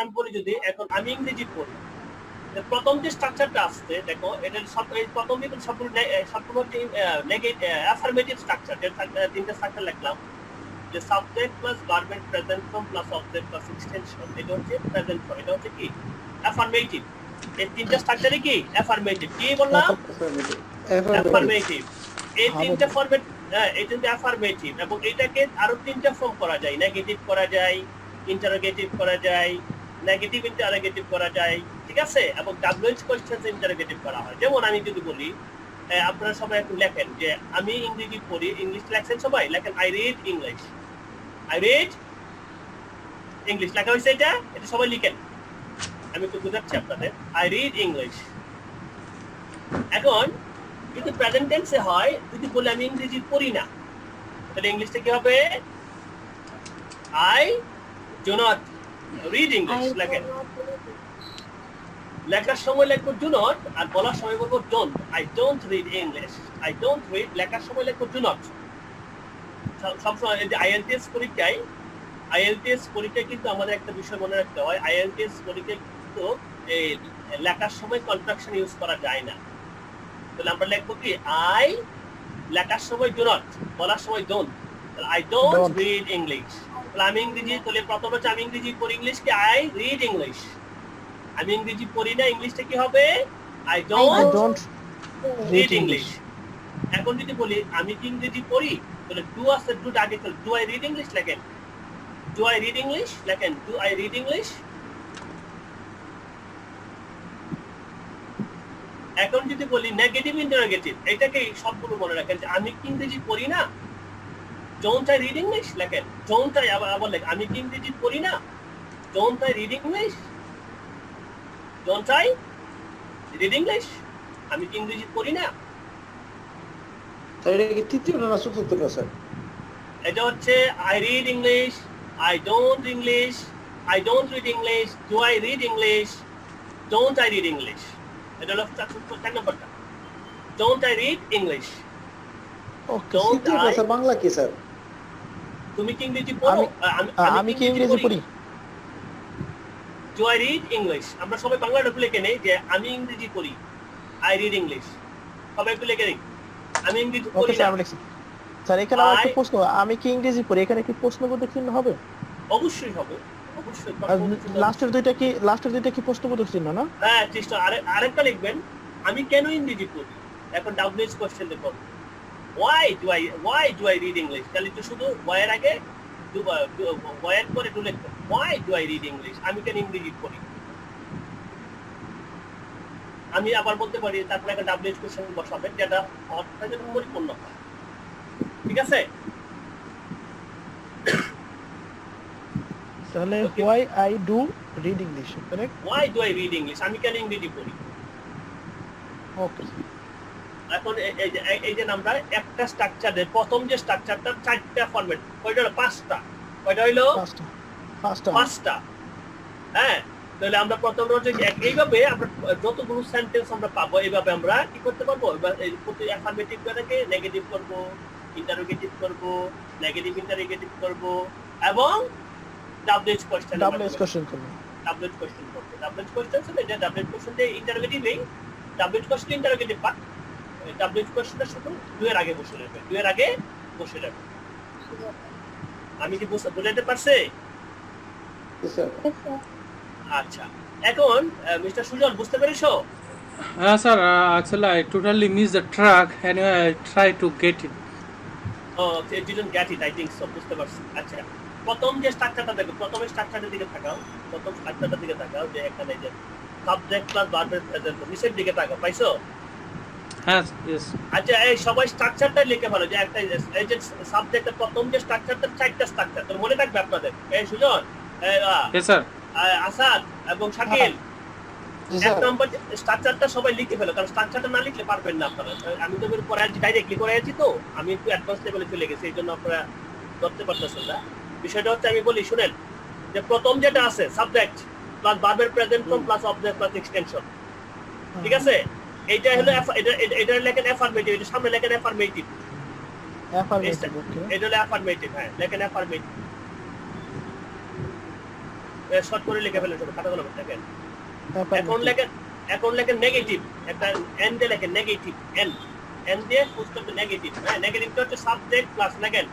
আমি বলি যদি এখন আমি ইংরেজি পড়ি, প্রথম যে স্ট্রাকচারটা আসছে দেখো, এটা প্রথম সবগুলো হচ্ছে অ্যাফার্মেটিভ স্ট্রাকচার। তিনটা স্ট্রাকচার লিখলাম যে সাবজেক্ট প্লাস ভার্বের present form plus object plus extension, এটা হচ্ছে প্রেজেন্ট ফর্ম, এটা হচ্ছে কি অ্যাফার্মেটিভ। এই তিনটা স্ট্রাকচারই কি অ্যাফার্মেটিভ। কি বললাম? অ্যাফার্মেটিভ। এই তিনটা ফর্মেট, এই তিনটা অ্যাফার্মেটিভ, এবং এটাকে আরো তিনটা ফর্ম করা যায়, নেগেটিভ করা যায়, ইন্টারোগেটিভ করা যায়, নেগেটিভ ইন্টারোগেটিভ করা যায়, ঠিক আছে, এবং ডাবলএইচ কোশ্চেনস ইন্টারোগেটিভ করা হয়। যেমন আমি যদি বলি, আপনারা সবাই একটু লেখেন যে আমি ইংরেজি পড়ি, ইংলিশ লেখেন সবাই, লেখেন I read English. I read English লেখা হয়েছে, এটা সবাই লিখেন, আমি একটু বুঝাচ্ছি আপনাদের। I read English. এখন যদি প্রেজেন্ট টেন্সে হয়, যদি বলি আমি ইংরেজি পড়ি না, তাহলে ইংলিশটা কি হবে? I do not read English লেখেন। লেখার সময় লিখবো ডু নট, আর বলার সময় বলবো don't. I don't read English. I don't read, লেখার সময় লিখবো ডু নট। সবসময় আইএলটিএস পরীক্ষায়, কিন্তু আমাদের একটা বিষয় মনে রাখতে হয়, আইএলটিএস পরীক্ষায় কিন্তু এই লেখার সময় কন্ট্রাকশন ইউজ করা যায় না। তাহলে আমরা লিখবো কি আই, লেখার সময় ডু নট, বলার সময় don't. I don't read English. তাহলে আমি ইংরেজি, তাহলে প্রথম হচ্ছে আমি ইংরেজি পড়ি, ইংলিশ কি আই রিড ইংলিশ। আমি ইংরেজি পড়ি না, ইংলিশটা কি হবে? I don't read English. এখন যদি বলি আমি কি ইংরেজি পড়ি, তাহলে ডু আছে, ডু আগে চলে, ডু আই রিড ইংলিশ লেখেন। ডু আই রিড ইংলিশ লেখেন, ডু আই রিড ইংলিশ। এখন যদি বলি নেগেটিভ ইন্টারোগেটিভ, এটাকে সবগুলো মনে রাখেন যে আমি কি ইংরেজি পড়ি না, ডোন্ট আই রিড ইংলিশ লেখেন। ডোন্ট আই, আবার লেখেন আমি কি ইংরেজি পড়ি না, don't I read English. Don't I read English, আমি কি ইংরেজি পড়ি না। এটা কি তৃতীয়টা না চতুর্থটা স্যার? এটা হচ্ছে I read English, I don't English, I don't read English, do I read English, don't I read English. এটা হলো 4 নম্বরটা, ডোন্ট আই রিড ইংলিশ। তৃতীয়টা স্যার বাংলা কি স্যার? তুমি কি ইংরেজি পড়ো? আমি কি ইংরেজি পড়ি? Do I read English. আমরা সবাই বাংলাটা লিখে নেই যে আমি ইংরেজি পড়ি, আই রিড ইংলিশ। সবাই একটু লিখে নেই আমি ইংরেজি পড়ি না। স্যার এখানে আমার একটা প্রশ্ন, আমি কি ইংরেজি পড়ি, এখানে কি প্রশ্নবোধক চিহ্ন হবে? অবশ্যই হবে, অবশ্যই। লাস্টের দুইটা কি প্রশ্নবোধক চিহ্ন না? হ্যাঁ, চেষ্টা। আরেকটা লিখবেন, আমি কেন ইংরেজি পড়ি। এখন ডাবলএইচ কোশ্চেন লিখুন, why do I read English। তাহলে তো শুধু why এর আগে why এর পরে ডু লিখবেন, why do I read English, আমি কেন ইংরেজি পড়ি। আমি আবার বলতে পারি, তারপরে একটা ডাবলএইচ কোশ্চেন বসাবেন, যেটা অর্থটা যেন পরিপূর্ণ হয়, ঠিক আছে। তাহলে why I do read English, correct? why do I read English, আমি কেন ইংরেজি পড়ি। ওকে। এখন এই যে আমরা একটা স্ট্রাকচারের প্রথম যে স্ট্রাকচারটা 4টা ফরম্যাট, কয়টা হলো? 5টা। কয়টা হইলো? 5টা। হ্যাঁ, তাহলে আমরা প্রথম হচ্ছে এইভাবে আমরা যতগুলো সেন্টেন্স আমরা পাবো, এইভাবে আমরা কি করতে পারবো, প্রতি অ্যাফার্মেটিভ টাকে নেগেটিভ করব, ইন্টারোগেটিভ করব, নেগেটিভ ইন্টারোগেটিভ করব, এবং ডাবলএইচ কোশ্চেন করব। ডাবলএইচ কোশ্চেন হলে যে ডাবলএইচ কোশ্চেন যে ইন্টারোগেটিভই, ডাবলএইচ কোশ্চেন ইন্টারোগেটিভ পার্ট, ডাবলএইচ কোশ্চেনটা শুধু ডু এর আগে বসে যাবে, আমি কি বুঝাতে পারছি? আচ্ছা, এখন মিস্টার সুজন বুঝতে পেরেছো? হ্যাঁ sir, actually I totally missed the track. Anyway, I try to get it. Oh, you didn't get it, I think so. বুঝতে পারছি। আচ্ছা, প্রথম যে স্ট্রাকচারটা দেখো, প্রথমে স্ট্রাকচারের দিকে তাকাও, যে এখানে যে সাবজেক্ট প্লাস ভার্বের প্রেজেন্ট, নিচের দিকে তাকাও, পাইছো? হ্যাঁ, yes. আচ্ছা, এই সবাই স্ট্রাকচারটা লিখে ভালো, যে একটা এই যে সাবজেক্টের প্রথম যে স্ট্রাকচারটা 4টা স্ট্রাকচার, তো মনে থাকবে আপনাদের। এই সুজন, Yes sir. আসাদ এবং শাকিল, এক নম্বর স্ট্রাকচারটা সবাই লিখে ফেলো, কারণ স্ট্রাকচারটা না লিখলে পারবেন না আপনারা। আমি তো পরে ডাইরেক্টলি করে আছি, তো আমি একটু অ্যাডভান্স লেভেলে চলে গেছি, এই জন্য আপনারা ধরতে পারতেছেন না। বিষয়টা হচ্ছে, আমি বলি শুনেন, যে প্রথম যেটা আছে সাবজেক্ট প্লাস ভার্বের present form plus object plus extension, ঠিক আছে। এইটা হলো এটা লেখেন অ্যাফার্মেটিভ, এটা সামনে লেখেন অ্যাফার্মেটিভ, এটা হলো অ্যাফার্মেটিভ। হ্যাঁ, লেখেন অ্যাফার্মেটিভ। শর্ট করে লিখে ফেলেন সবাই, খাতা কলমে দেখেন। Affirmative. এখন লেখেন নেগেটিভ, একটা এন দিয়ে লেখেন নেগেটিভ, এন দিয়ে পুস্তক নেগেটিভ। হ্যাঁ, নেগেটিভটা হচ্ছে সাবজেক্ট প্লাস লেখেন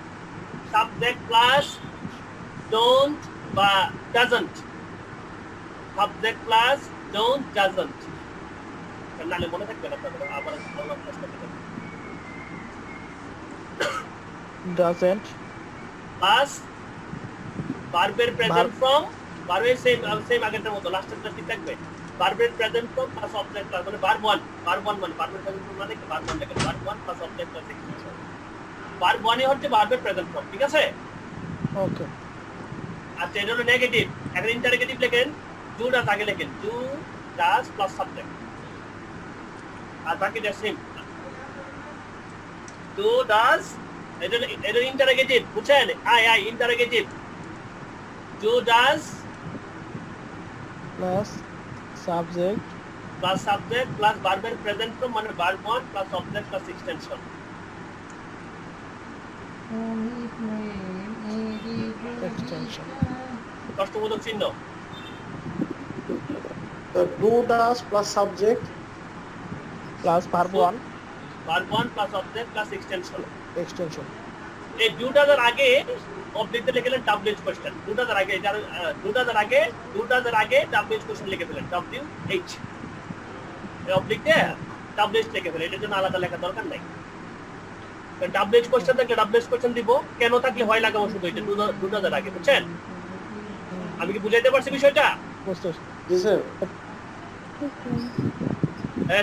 সাবজেক্ট প্লাস ডোন্ট বা doesn't, subject plus don't doesn't, নাহলে মনে থাকবে না আপনাদের, আবার চেষ্টা করবেন। Doesn't. প্লাস ভার্বের প্রেজেন্ট ফ্রম, ভার্বের সেম আগেরটার মতো লাস্টেরটা ঠিক থাকবে, ভার্বের present form plus object plus মানে ভার্ব 1 মানে ভার্বের প্রেজেন্ট ফ্রম মানে কি ভার্ব 1 লেখেন, verb 1 plus object plus extension. Verb 1 হচ্ছে ভার্বের প্রেজেন্ট ফ্রম, ঠিক আছে? Okay. আচ্ছা, এটা হলো নেগেটিভ। এখন ইন্টারোগেটিভ লেখেন ডু ডাজ আগে লেখেন, ডু ডাজ প্লাস সাবজেক্ট, আর বাকিটা সেম। ডু ডাজ, এটা ইন্টারোগেটিভ, বুঝছেন? I interrogative, do does Plus subject. Plus subject plus ভার্বের প্রেজেন্ট ফর্ম মানে verb 1 plus object plus extension. Extension. কষ্টবোধক চিহ্ন। Do does plus subject Plus verb 1. Verb 1 plus object plus extension. Extension. এই দুটার আগে অবজেক্টে লিখলেন WH question, দুটার আগে WH question লিখে ফেলেন, ডাব্লিউএইচ এই অবজেক্টে ডাব্লিউএইচ লিখে ফেলেন, এটার জন্য আলাদা লেখার দরকার নাই। ডাব্লিউএইচ কোশ্চেন থাকলে ডাব্লিউএইচ কোশ্চেন দিব, কেন থাকলে হয় লাগাবো শুধু এটা দুটার আগে, বুঝছেন? আমি কি বুঝাইতে পারছি বিষয়টা? বুঝতে পারছি। জি স্যার।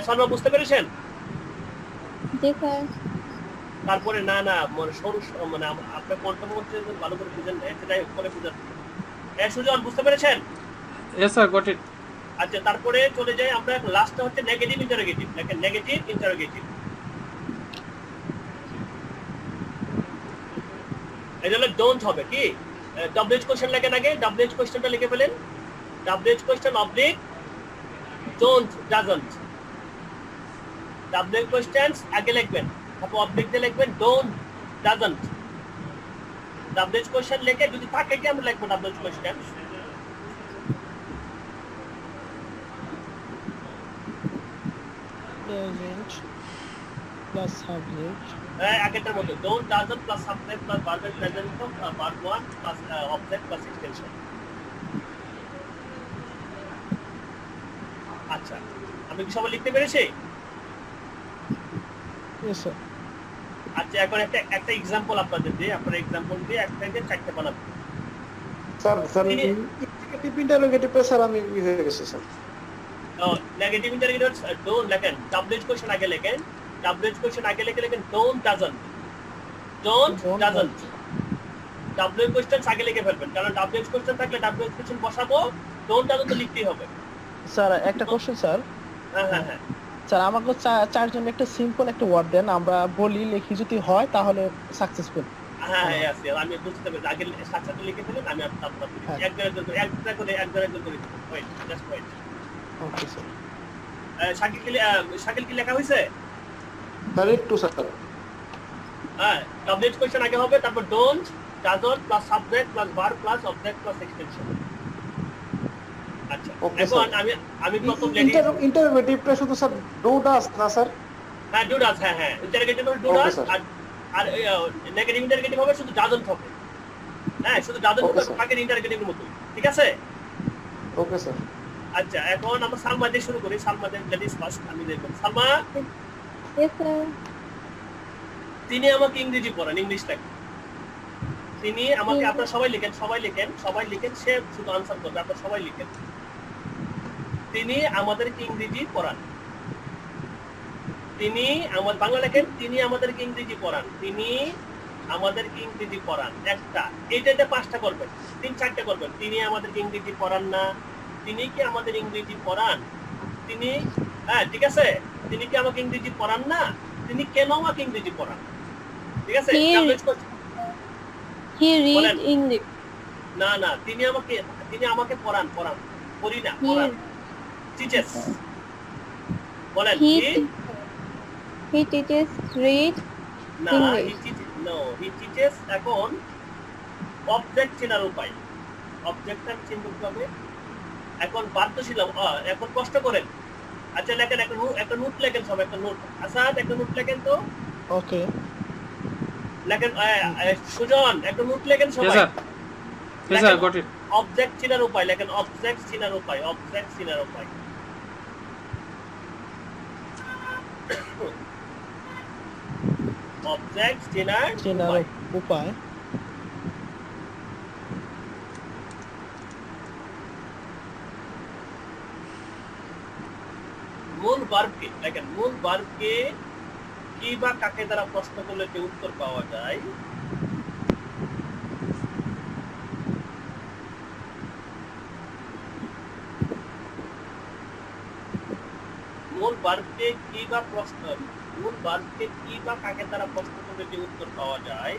শর্মা বুঝতে পেরেছেন? জি স্যার। তারপরে না মানে সরু মানে আপনার কন্ট্রোল করতে ভালো করে বুঝেন না, সেটাই পরে বুঝান। সুজন বুঝতে পেরেছেন? Yes, sir, got it. আচ্ছা, তারপরে চলে যাই আমরা লাস্টটা হচ্ছে নেগেটিভ ইন্টারোগেটিভ। দেখেন নেগেটিভ ইন্টারোগেটিভ, এটা হলো ডোন্ট হবে কি, ডাব্লিউএইচ কোশ্চেন লেখেন আগে, ডাব্লিউএইচ কোশ্চেনটা লিখে ফেলেন, WH question oblique don't doesn't, WH questions আগে লিখবেন, তারপর অবলিক দিয়ে লিখবেন ডোন্ট ডাজন্ট। ডাব্লিউএইচ কোশ্চেন লিখে যদি থাকে কি আমরা লিখবো WH question, Doesn't. Plus subject. আগেরটার মতো don't doesn't plus subject plus ভার্বের present form verb 1 plus object plus extension. আচ্ছা, আমি কি সবাই লিখতে পেরেছি? Yes, sir. আচ্ছা, এখন একটা এক্সাম্পল আপনাদের দিয়ে, আপনারা এক্সাম্পল দিয়ে একটা থেকে চারটে বানাবেন। স্যার ইন্টারোগেটিভ ইন্টারোগেটিভে স্যার আমি হয়ে গেছে স্যার। নেগেটিভ ইন্টারোগেটিভ ডোন্ট লেখেন, ডাব্লিউএইচ কোশ্চেন আগে লেখেন, ডাব্লিউএইচ কোশ্চেন আগে লেখেন don't doesn't, don't doesn't. WH question আগে লিখে ফেলবেন, কারণ ডাব্লিউএইচ কোশ্চেন থাকলে ডাব্লিউএইচ কোশ্চেন বসাবো, ডোন্ট ডাজন্ট তো লিখতেই হবে। স্যার একটা কোশ্চেন স্যার। হ্যাঁ। স্যার আমাকে চারজন একটা সিম্পল একটা ওয়ার্ড দেন, আমরা বলি লিখি, যদি হয় তাহলে সাকসেসফুল। হ্যাঁ, আমি বুঝতে পেরেছি, আগে স্ট্রাকচারটা লিখে ফেলেন, আমি আপনার একজনের করে point just point. Okay sir. Shakil কি লেখা হয়েছে? স্যার একটু স্যার। হ্যাঁ, ডাব্লিউএইচ কোশ্চেন আগে হবে, তারপর don't doesn't plus subject plus verb plus object plus extension. আচ্ছা, Okay, এখন sir. আমি প্রথম লেডি ইন্টারোগেটিভটা শুধু স্যার ডু ডাস না স্যার? হ্যাঁ ডু ডাজ, হ্যাঁ ইন্টারোগেটিভ হবে ডু Okay, ডাজ, sir. আর নেগেটিভ ইন্টারোগেটিভ হবে শুধু ডাজন্ট হবে। হ্যাঁ, শুধু ডাজন্ট Okay, হবে, sir. আগের ইন্টারোগেটিভের মতো, ঠিক আছে? Okay sir. আচ্ছা, এখন আমরা সালমা দিয়ে শুরু করি, সালমা দিয়ে লেডিস ফার্স্ট। আমি দেখব সালমা, ইয়েস স্যার। তিনি আমাকে ইংরেজি পড়ান, ইংলিশ লেখেন। তিনি আমাকে, আপনারা সবাই লিখেন, সে শুধু আনসার করবে, আপনারা সবাই লিখেন। তিনি আমাদেরকে ইংরেজি পড়ান। তিনি বাংলা লেখেন, তিনি আমাদেরকে ইংরেজি পড়ান, তিনি আমাদেরকে ইংরেজি পড়ান। একটা, এইটাতে 5টা করবেন, 3-4টা করবেন। তিনি আমাদেরকে ইংরেজি পড়ান না, তিনি কি আমাদের ইংরেজি পড়ান, তিনি, হ্যাঁ ঠিক আছে, তিনি কি আমাকে ইংরেজি পড়ান না, তিনি কেন আমাকে ইংরেজি পড়ান, ঠিক আছে? He read English. না, তিনি আমাকে পড়ান, পড়ি না, পড়ান, টিচেস। বলেন হি টিচেস রিড না, হি টিচেস। এখন অবজেক্ট চেনার উপায়, অবজেক্টটা আমি চিন্তা করতে হবে। এখন বাধ্য ছিলাম, এখন কষ্ট করেন। আচ্ছা লেখেন একটা নোট লেখেন, সব একটা নোট। আসাদ একটা নোট লেখেন তো, ওকে লেখেন। সুজন একটা নোট লেখেন Yes, সবাই। sir. Yes, sir. Got it. Object চিনার উপায় লেখেন, অবজেক্ট চিনার উপায়, অবজেক্ট চিনার উপায়। অবজেক্ট চিনার চেনার উপায়। উপায়। মূল ভার্বকে দেখেন, মূল ভার্বকে কি বা কাকে দ্বারা প্রশ্ন করলে যে উত্তর পাওয়া যায়, মূল ভার্বকে কি বা প্রশ্ন, মূল ভার্বকে কি বা কাকে দ্বারা প্রশ্ন করলে যে উত্তর পাওয়া যায়,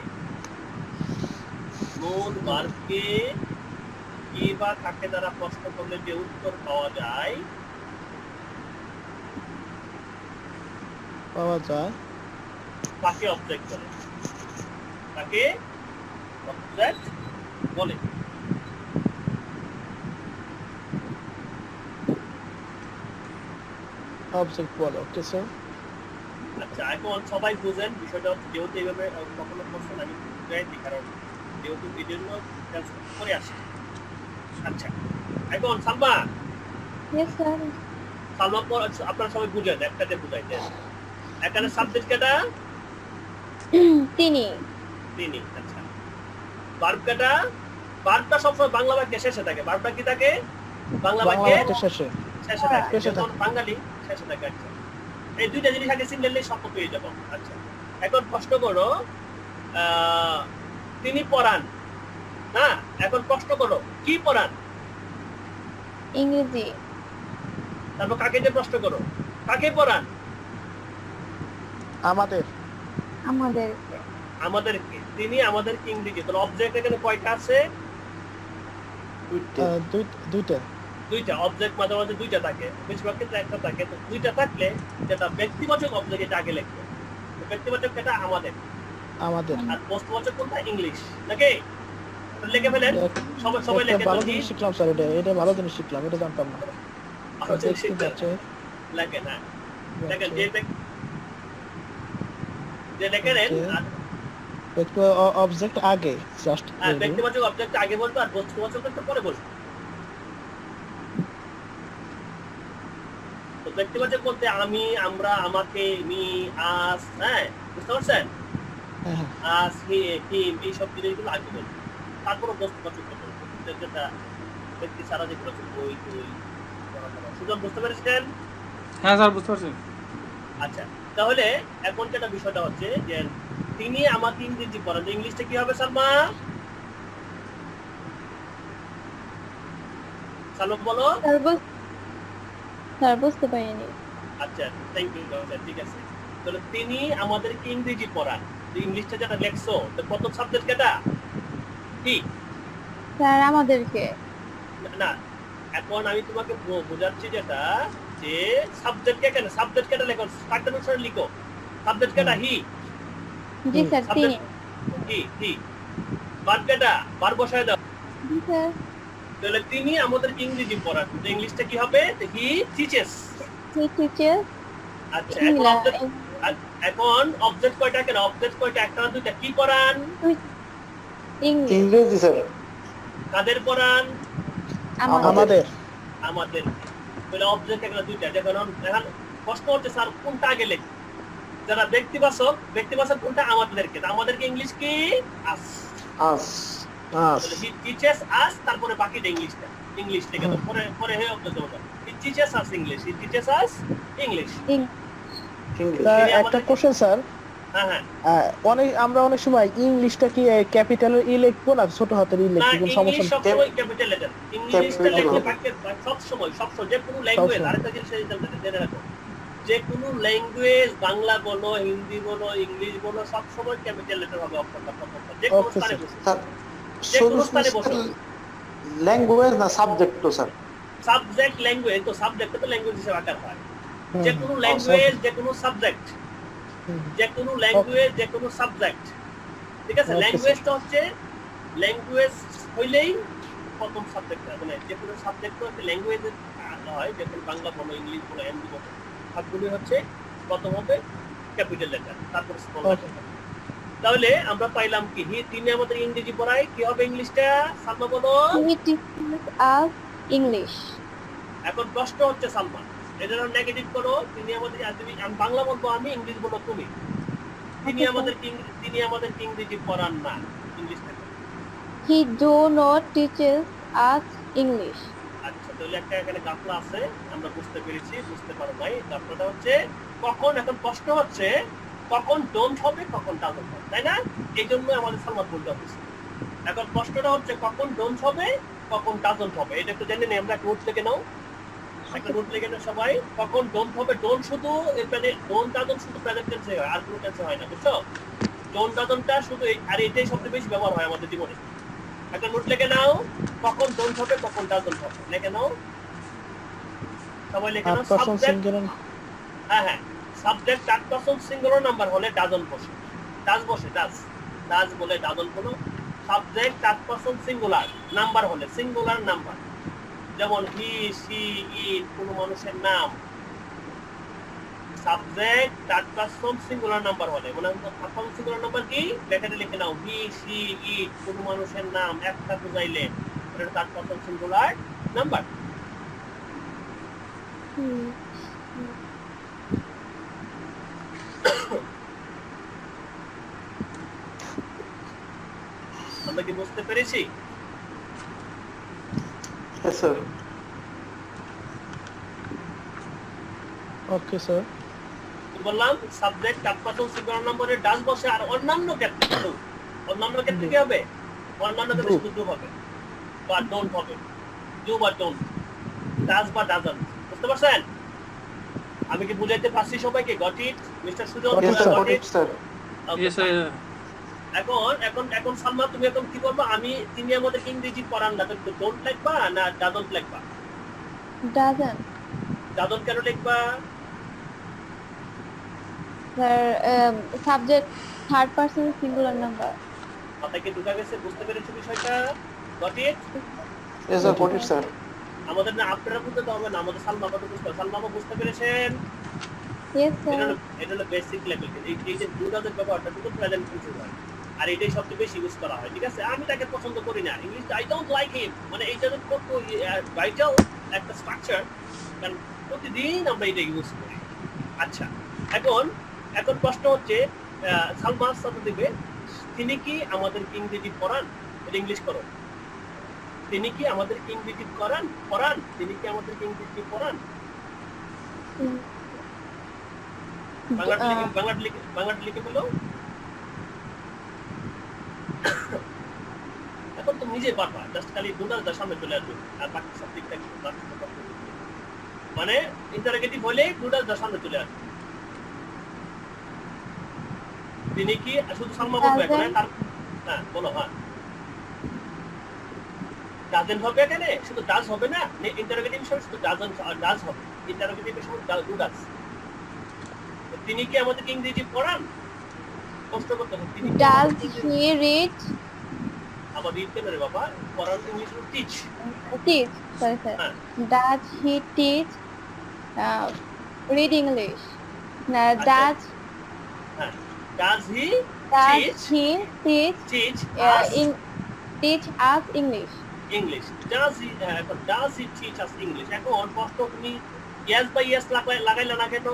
মূল ভার্বকে কি বা কাকে দ্বারা প্রশ্ন করলে যে উত্তর পাওয়া যায়, তাকে অবজেক্ট বলে, তাকে অবজেক্ট বলে। অবজেক্ট বলে। Okay sir. আচ্ছা এখন সবাই বুঝেন বিষয়টা হচ্ছে, যেহেতু এইভাবে কখনো প্রশ্ন আমি বুঝাইছি, কারণ যেহেতু এই জন্য করে আসছি। আচ্ছা এখন সালমা, Yes, sir. সালমা পর আপনারা সবাই বুঝেন, একটাতে বুঝাইতে এখানে সাবজেক্ট কেটা তিনি। তিনি। আচ্ছা ভার্ব কেটা, ভার্বটা সবসময় বাংলা বাক্যে শেষে থাকে। ভার্বটা কি থাকে বাংলা বাক্যে শেষে শেষে থাকে, শেষে যেমন থাকে। বাঙালি শেষে থাকে। আচ্ছা এই দুইটা জিনিস আগে সিঙ্গেললি শব্দ পেয়ে যাবো। আচ্ছা এখন প্রশ্ন করো, তিনি পড়ান। হ্যাঁ এখন প্রশ্ন করো কি পড়ান, ইংরেজি। তারপর কাকে যে প্রশ্ন করো, কাকে পড়ান, আমাদের। আমাদেরকে। আমাদেরকে। তিনি আমাদেরকে ইংরেজি। তাহলে অবজেক্ট এখানে কয়টা আছে, দুইটা। দুইটা। অবজেক্ট মাঝে মাঝে দুইটা থাকে, বেশিরভাগ ক্ষেত্রে একটা থাকে। তো দুইটা থাকলে যেটা ব্যক্তিবাচক অবজেক্ট এটা আগে লিখবে। ব্যক্তিবাচক এটা আমাদের, আমাদের। আর বস্তুবাচক কোনটা ইংলিশ, নাকি? লিখে ফেলেন সবাই, সবাই লিখে ভালো জিনিস শিখলাম স্যার, এটা ভালো জিনিস শিখলাম, এটা জানতাম না। লেখেন। হ্যাঁ দেখেন যে লেখেন একটু অবজেক্ট আগে জাস্ট। হ্যাঁ ব্যক্তিবাচক অবজেক্ট আগে বলবো, আর বস্তুবাচক একটু পরে বলবো। তো ব্যক্তিবাচক বলতে আমি, আমরা, আমাকে, মি, আস, হ্যাঁ বুঝতে পারছেন? আস, হিম, এইসব জিনিসগুলো আগে বলবো, তারপরে বস্তুবাচক বলবো, যেটা ব্যক্তি ছাড়া যেগুলো বই টই। সুজন বুঝতে পেরেছেন? হ্যাঁ স্যার বুঝতে পারছি। আচ্ছা তাহলে এখন যেটা বিষয়টা হচ্ছে যে তিনি আমাকে ইংরেজি পড়ান, ইংলিশটা কি হবে সালমা? সালমা বলো। স্যার বুঝতে পারিনি। আচ্ছা থ্যাংক ইউ, ঠিক আছে। তাহলে তিনি আমাদেরকে ইংরেজি পড়ান, ইংলিশটা যেটা লেখছো প্রথম সাবজেক্ট কেটা কি? স্যার আমাদেরকে। না এখন আমি তোমাকে বোঝাচ্ছি যেটা, যে সাবজেক্ট কেন, সাবজেক্ট কেটা লেখো, স্ট্রাকচার অনুসারে লিখো। সাবজেক্ট কেটা হি। জি স্যার তিনি। হি। ভার্ব কেটা, ভার্ব বসায় দাও। জি স্যার। তাহলে তিনি আমাদেরকে ইংরেজি পড়ান, ইংলিশটা কি হবে? He teaches. He teaches. আচ্ছা এখন অবজেক্ট কয়টা, কেন অবজেক্ট কয়টা, একটা না দুইটা? কি পড়ান? ইংরেজি স্যার। কাদের পড়ান? আমাদের। আমাদের। তাহলে অবজেক্ট একটা দুইটা। যখন এখন প্রশ্ন হচ্ছে স্যার কোনটা আগে লিখি, যারা ব্যক্তিবাচক, ব্যক্তিবাচক কোনটা? আমাদেরকে। আমাদেরকে ইংলিশ কি? আস। আস। হি টিচেস আস, তারপরে বাকিটা ইংলিশটা, ইংলিশ লিখে দাও। পরে হে অবজেক্ট হবে he teaches us English, he teaches us English. Sir একটা কোশ্চেন স্যার। হ্যাঁ হ্যাঁ আমরা অনেক সময় ইংলিশটা কি ক্যাপিটালের ই লিখবো না ছোট হাতের ই লিখবো, কোনো সমস্যা নেই? সবসময় ক্যাপিটাল লেটার। ইংলিশটা লিখলে বাক্যে সবসময় যে কোনো ল্যাঙ্গুয়েজ, আরেকটা জিনিস জেনে রাখো, যে কোনো ল্যাঙ্গুয়েজ, বাংলা বলো, হিন্দি বলো, ইংলিশ বলো, সবসময় ক্যাপিটাল লেটার হবে অক্ষরটা প্রথমটা, যে কোনো স্থানে বসে। যে কোনো স্থানে বসে। ল্যাঙ্গুয়েজ না সাবজেক্ট তো স্যার? সাবজেক্ট ল্যাঙ্গুয়েজ, তো সাবজেক্টটা তো ল্যাঙ্গুয়েজ হিসেবে আকার হয়। যে কোনো ল্যাঙ্গুয়েজ, যে কোনো সাবজেক্ট, যে কোনো ল্যাঙ্গুয়েজ, যে কোনো সাবজেক্ট, ঠিক আছে? ল্যাঙ্গুয়েজটা হচ্ছে, ল্যাঙ্গুয়েজ হইলেই প্রথম সাবজেক্ট, মানে যে কোনো সাবজেক্ট তো একটা ল্যাঙ্গুয়েজের হয়, যেমন বাংলা বলো, ইংলিশ বলো, হিন্দি বলো, সবগুলি হচ্ছে প্রথম হবে ক্যাপিটাল লেটার, তারপর স্মল লেটার। তাহলে আমরা পাইলাম কি, তিনি আমাদের ইংরেজি পড়ায়, কি হবে ইংলিশটা? সালমা বলো। He teaches us English. এখন প্রশ্ন হচ্ছে সালমা, এটা নেগেটিভ করো, তিনি আমাদের, আমি বাংলা বলবো আমি, ইংলিশ বলো তুমি। তিনি আমাদের ইংরেজি পড়ান না, ইংলিশটা। He do not teaches us English. আচ্ছা, তাহলে একটা এখানে গাফলা আছে, আমরা বুঝতে পেরেছি, বুঝতে পারো নাই। গাফলাটা হচ্ছে কখন, এখন প্রশ্ন হচ্ছে কখন ডোন্ট হবে, কখন ডাজন্ট হবে, তাই না? এই জন্য আমাদের সালমা বলতে হচ্ছে। এখন প্রশ্নটা হচ্ছে কখন ডোন্ট হবে, কখন ডাজন্ট হবে। এটা একটু জেনে নেই আমরা, একটা নোট লিখে নাও, একটা নোট লিখে নাও সবাই। কখন ডোন্ট হবে, ডোন্ট শুধু ডোন্ট ডাজন্ট শুধু প্রেজেন্ট টেন্সে হয়, আর কোনো টেন্সে হয় না, বুঝছো? ডোন্ট ডাজন্টটা শুধু আর এটাই সবচেয়ে বেশি ব্যবহার হয় আমাদের জীবনে। একটা নোট লিখে নাও, কখন ডোন্ট হবে, কখন ডাজন্ট হবে, লিখে নাও সবাই, লিখে নাও। সাবজেক্ট, হ্যাঁ, subject third person singular number হলে ডাজন্ট বসে, ডাজ বসে, ডাজ বলে ডাজন্ট বলো। Subject third person singular number হলে, সিঙ্গুলার নাম্বার, যেমন হি, সি, ইট, কোনো মানুষের নাম। Subject third person singular number হলে, মানে থার্ড পারসন সিঙ্গুলার নাম্বার কি, লেখাটা লিখে নাও, হি, সি, ইট, কোনো মানুষের নাম একটা বুঝাইলে এটা থার্ড পারসন সিঙ্গুলার নাম্বার। আমরা কি বুঝতে পেরেছি? হ্যাঁ স্যার। Okay sir. বললাম সাবজেক্ট থার্ড পারসন সিঙ্গুলার নাম্বারে ডাজ বসে, আর অন্যান্য ক্ষেত্রে কি হবে? অন্যান্য ক্ষেত্রে শুধু ডু হবে বা ডোন্ট হবে, ডু বা ডোন্ট, ডাজ বা ডাজন্ট। বুঝতে পারছেন? আমি কি বুঝাইতে পারছি সবাইকে? Got it mister Sujan? Got it sir. Yes, sir. এখন সালমা তুমি এখন কি বলবো? তিনি আমাদের ইংরেজি পড়ান না, তো ডোন্ট লিখবা না ডাজন্ট লিখবা? Doesn't. ডাজন্ট কেন লিখবা? Sir, subject third person singular number. মাথায় কি ঢুকে গেছে? বুঝতে পেরেছো বিষয়টা? Goat it? Yes sir, got it sir. আমাদের না আপনারা বুঝতে হবে না, আমাদের সালমা কত বুঝতে, সালমা বুঝতে পেরেছেন? Yes, sir. এটা হলো বেসিক লেভেল। এই যে ডুডাদের ব্যবহারটা শুধু প্রেজেন্ট টেন্সে হয়, আর এটাই সবচেয়ে বেশি ইউজ করা হয়, ঠিক আছে? আমি তাকে পছন্দ করি না, English I don't like him, মানে এইটা কত ভাইটাল একটা স্ট্রাকচার, কারণ প্রতিদিন আমরা এটা ইউজ করি। আচ্ছা, এখন প্রশ্ন হচ্ছে, সালমা সাথে দিবে, তিনি কি আমাদের ইংরেজি পড়ান? এটা ইংলিশ করো। তিনি কি আমাদের ইংরেজি পড়ান? তিনি কি আমাদের ইংরেজি পড়ান? বাংলাটা লিখে বলো। এখন তো নিজে পারবা, জাস্ট খালি ডুডালটা সামনে চলে আসবে, আর বাকি সব দিকটা মানে ইন্টারোগেটিভ হলে ডুডালটা সামনে চলে আসবে। তিনি কি শুধু সালমা বলবে এখন? হ্যাঁ বলো। হ্যাঁ, ডাজেন্ট হবে এখানে, শুধু ডাজ হবে না, ইন্টারোগেটিভ হিসেবে শুধু ডাজ হবে, ইন্টারোগেটিভ হিসেবে ডু ডাজ। তিনি কি আমাদের ইংরেজি পড়ান? কষ্ট করতে হবে। তিনি Does he read? আবার রিড কেন রে বাবা? পড়ান English teach. Teach. Sorry, sir. Does he teach? Read English. Now, does he teach teach us English? English. Does he teach us English? এখন প্রশ্ন তুমি yes by yes লাগাইলা না কেন?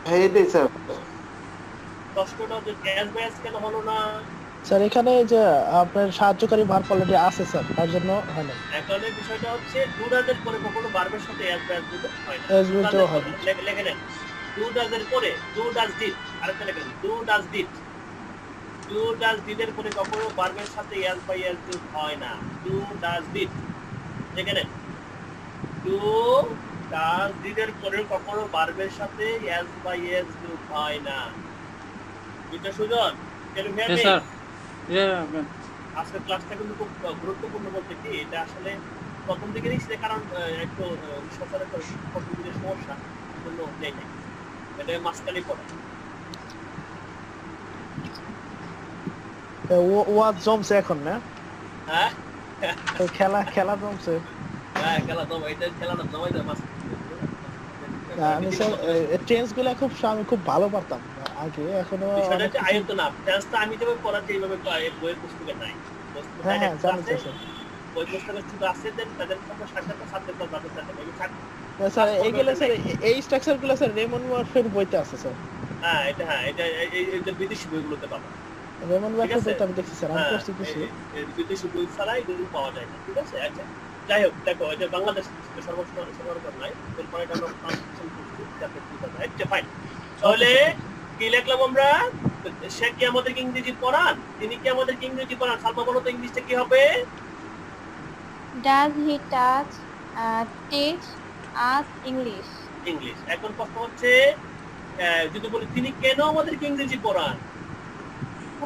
হ্যাঁ এটাই স্যার। প্রশ্নটা যে yes by yes কেন হলো না? স্যার এখানে যে আপনার সাহায্যকারী ভার্ব অলরেডি আছে স্যার, তার জন্য হয় না। এখানে বিষয়টা হচ্ছে ডু ডাজের পরে কখনো ভার্বের সাথে yes by yes যুক্ত হয় না। লেখে নেন, ডু ডাজের পরে ডু ডাজ ডিড, আরেকটা লেখেন do does did. Do does ডিডের পরে কখনো ভার্বের সাথে yes by yes যুক্ত হয় না। ডু ডাজ ডিড লেখে নেন, ডু ডাজ ডিডের পরে কখনো ভার্বের সাথে yes by yes যুক্ত হয় না। এটা Sujan, can you hear me? Yes, sir. Yeah, man. আজকের ক্লাসটা কিন্তু খুব গুরুত্বপূর্ণ বলতে কি, এটা আসলে প্রথম দিকে নিচ্ছে, কারণ একটু সচরাচর প্রথম দিকের সমস্যা জন্য নেই নাই, এটা মাঝখানে পড়ে। ওয়াজ জমছে এখন না? হ্যাঁ, তো খেলা খেলা জমছে। হ্যাঁ খেলা জমা, এটা খেলাটা জমাই দেয় মাছ। আমি স্যার টেন্স গুলা আমি খুব ভালো পারতাম আগে, এখনো বিষয়টা অনেক হচ্ছে কিছু। আয়ত্ত না, টেন্সটা আমি যেভাবে পড়াচ্ছি এইভাবে বইয়ের পুস্তকে নাই। হ্যাঁ হ্যাঁ জানি আছে, স্যার। বই পুস্তকে শুধু আছে দেন তাদের সাথে সাক্ষাৎ সাবজেক্ট বাদ থাকে। স্যার এইগুলো স্যার এই স্ট্রাকচার গুলো স্যার রেমন ওয়ারফের বইতে আছে স্যার। হ্যাঁ এটা এই যে বিদেশি বইগুলোতে পাবা। রেমন ঠিক ওয়ারফের আছে? বইটা আমি দেখছি স্যার, আমি হ্যাঁ, পড়ছি কিছু। এই বিদেশি বই ছাড়া এগুলো পাওয়া যায় না। ঠিক আছে? আচ্ছা যাই হোক, দেখো এটা বাংলাদেশ সরকার নাই, এরপরে এটা আমরা ট্রান্সলেশন করছি যাতে বুঝা যায়। আচ্ছা ফাইন, তাহলে কি লিখলাম আমরা? সে কি আমাদেরকে ইংরেজি পড়ান? তিনি কি আমাদেরকে ইংরেজি পড়ান? সালমা বলো তো ইংলিশটা কি হবে? Does he teach us English? English. এখন প্রশ্ন হচ্ছে যদি বলি তিনি কেন আমাদেরকে ইংরেজি পড়ান?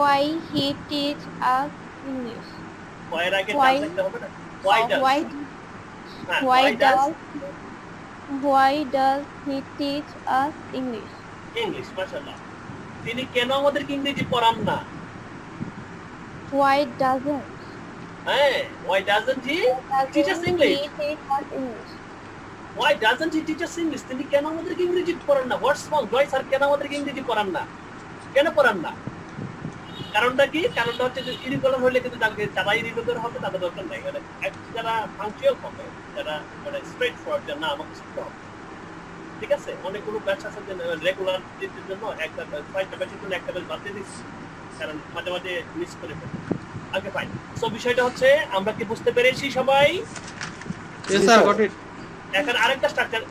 Why he teach us English? এর আগে Why? ডাস লিখতে হবে না? Why does? হ্যাঁ, Why does he teach us English? English. মাশাআল্লাহ। তিনি কেন আমাদেরকে ইংরেজি পড়ান না? Why doesn't হ্যাঁ, why doesn't he teach us English? he teach us English? Why doesn't he teach us English? তিনি কেন আমাদেরকে ইংরেজি পড়ান না? What's wrong? জয় স্যার কেন আমাদেরকে ইংরেজি পড়ান না? কেন পড়ান না? কারণটা কি? কারণটা হচ্ছে যে ইরেগুলার হলে কিন্তু যারা ইরেগুলার হবে তাদের দরকার নাই। মানে যারা পাংচুয়াল হবে, যারা মানে স্ট্রেট ফরওয়ার্ড, যে না আমাকে শিখতে হবে। ঠিক আছে? অনেকগুলো ব্যাচ আছে যে রেগুলার দিতে জন্য একটা 6টা ব্যাচের জন্য একটা ব্যাচ বাদ দিয়ে দিচ্ছি, কারণ মাঝে মাঝে মিস করে ফেলে। Okay fine. সো বিষয়টা হচ্ছে আমরা কি বুঝতে পেরেছি সবাই? Yes sir, got it. এখন আরেকটা স্ট্রাকচার,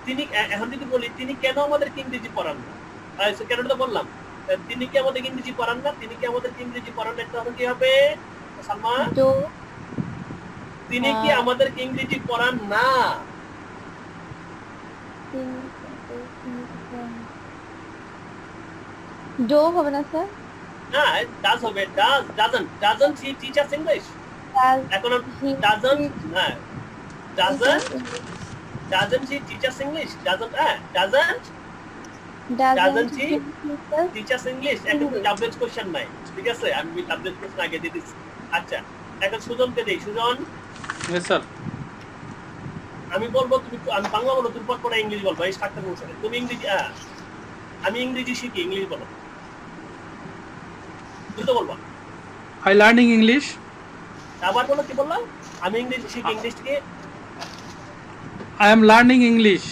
তিনি এখন যদি বলি তিনি কেন আমাদেরকে ইংরেজি পড়ান না, কেনটা তো বললাম। তিনি কি আমাদেরকে ইংরেজি পড়ান না? তিনি কি আমাদেরকে ইংরেজি পড়ান না? তখন কি হবে সালমা? তিনি কি আমাদেরকে ইংরেজি পড়ান না? Do হবে না স্যার? না, ডাজ হবে। Doesn't he teach us English? Does এখন he ডাজন্ট, teach হ্যাঁ us doesn't he teach us English? Doesn't Doesn't he he teach us teach us English? এখন সাবজেক্ট কোশ্চেন নাই। ঠিক আছে, আমি সাবজেক্ট কোশ্চেন আগে দিয়ে দিচ্ছি। আচ্ছা এখন সুজনকে দেই। Sujan, Yes sir. আমি বলবো তুমি, আমি বাংলা বলো, তুমি পরে ইংলিশ বলবো। এই স্ট্রাকচার অনুসারে তুমি ইংরেজি, আমি ইংরেজি শিখি, ইংলিশ বলো, দ্রুত বলবা। I learning English. আবার বলো, কি বললাম? আমি ইংরেজি শিখি, ইংলিশ থেকে I am learning English.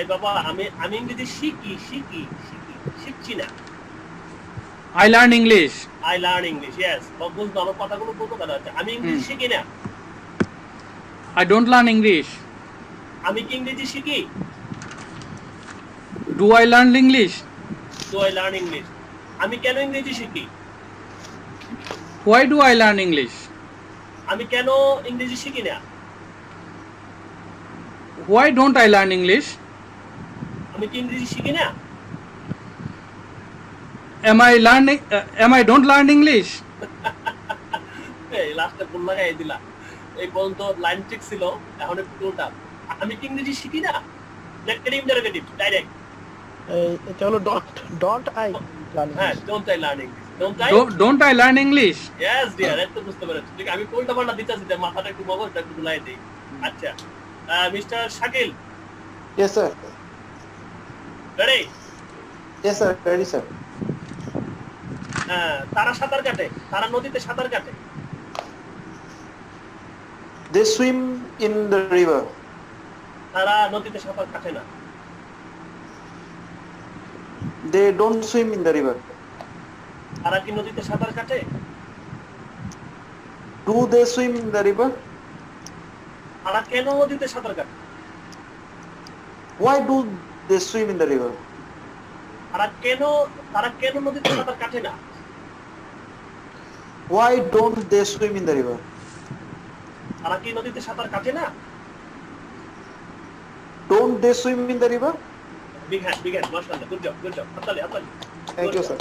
এই বাবা, আমি ইংরেজি শিখছি না। I learn English. I learn English. Yes, বুঝবো আমার কথাগুলো, বুঝবো কথা হচ্ছে আমি ইংরেজি শিখি না। I don't learn English. আমি কি ইংরেজি শিখি? Do I learn English? Do I learn English? আমি কেন ইংরেজি শিখি? Why do I learn English? আমি কেন ইংরেজি শিখি না? Why don't I learn English? আমি কি ইংরেজি শিখি না? Am I don't learn English? এই লাস্টে ভুল লাগাই দিলা। এই পর্যন্ত লাইন ঠিক ছিল, এখন একটু উল্টা। আমি কি ইংরেজি শিখি না? Negative interrogative direct. এটা হলো ডন্ট আই জানি। হ্যাঁ, don't I learn English? Don't I learn English? Yes dear, একটু বুঝতে পেরেছি। ঠিক, আমি কোনটা বানা দিতেছি, মাথাটা একটু মগজটা একটু গুলাই দেই। আচ্ছা mister Shakil, Yes sir. Ready? Yes sir, ready sir. তারা সাঁতার কাটে, তারা নদীতে সাঁতার কাটে। They swim in the river. তারা নদীতে সাঁতার কাটে না। They don't swim in the river. তারা কি নদীতে সাঁতার কাটে? Do they swim in the river? তারা কেন নদীতে সাঁতার কাটে? Why do they swim in the river? তারা কেন নদীতে সাঁতার কাটে না? Why don't they swim in the river? তারা কি নদীতে সাঁতার কাটে না? Don't they swim in the river? Big hand, মাশাআল্লাহ, গুড জব, হাততালি। Thank you sir.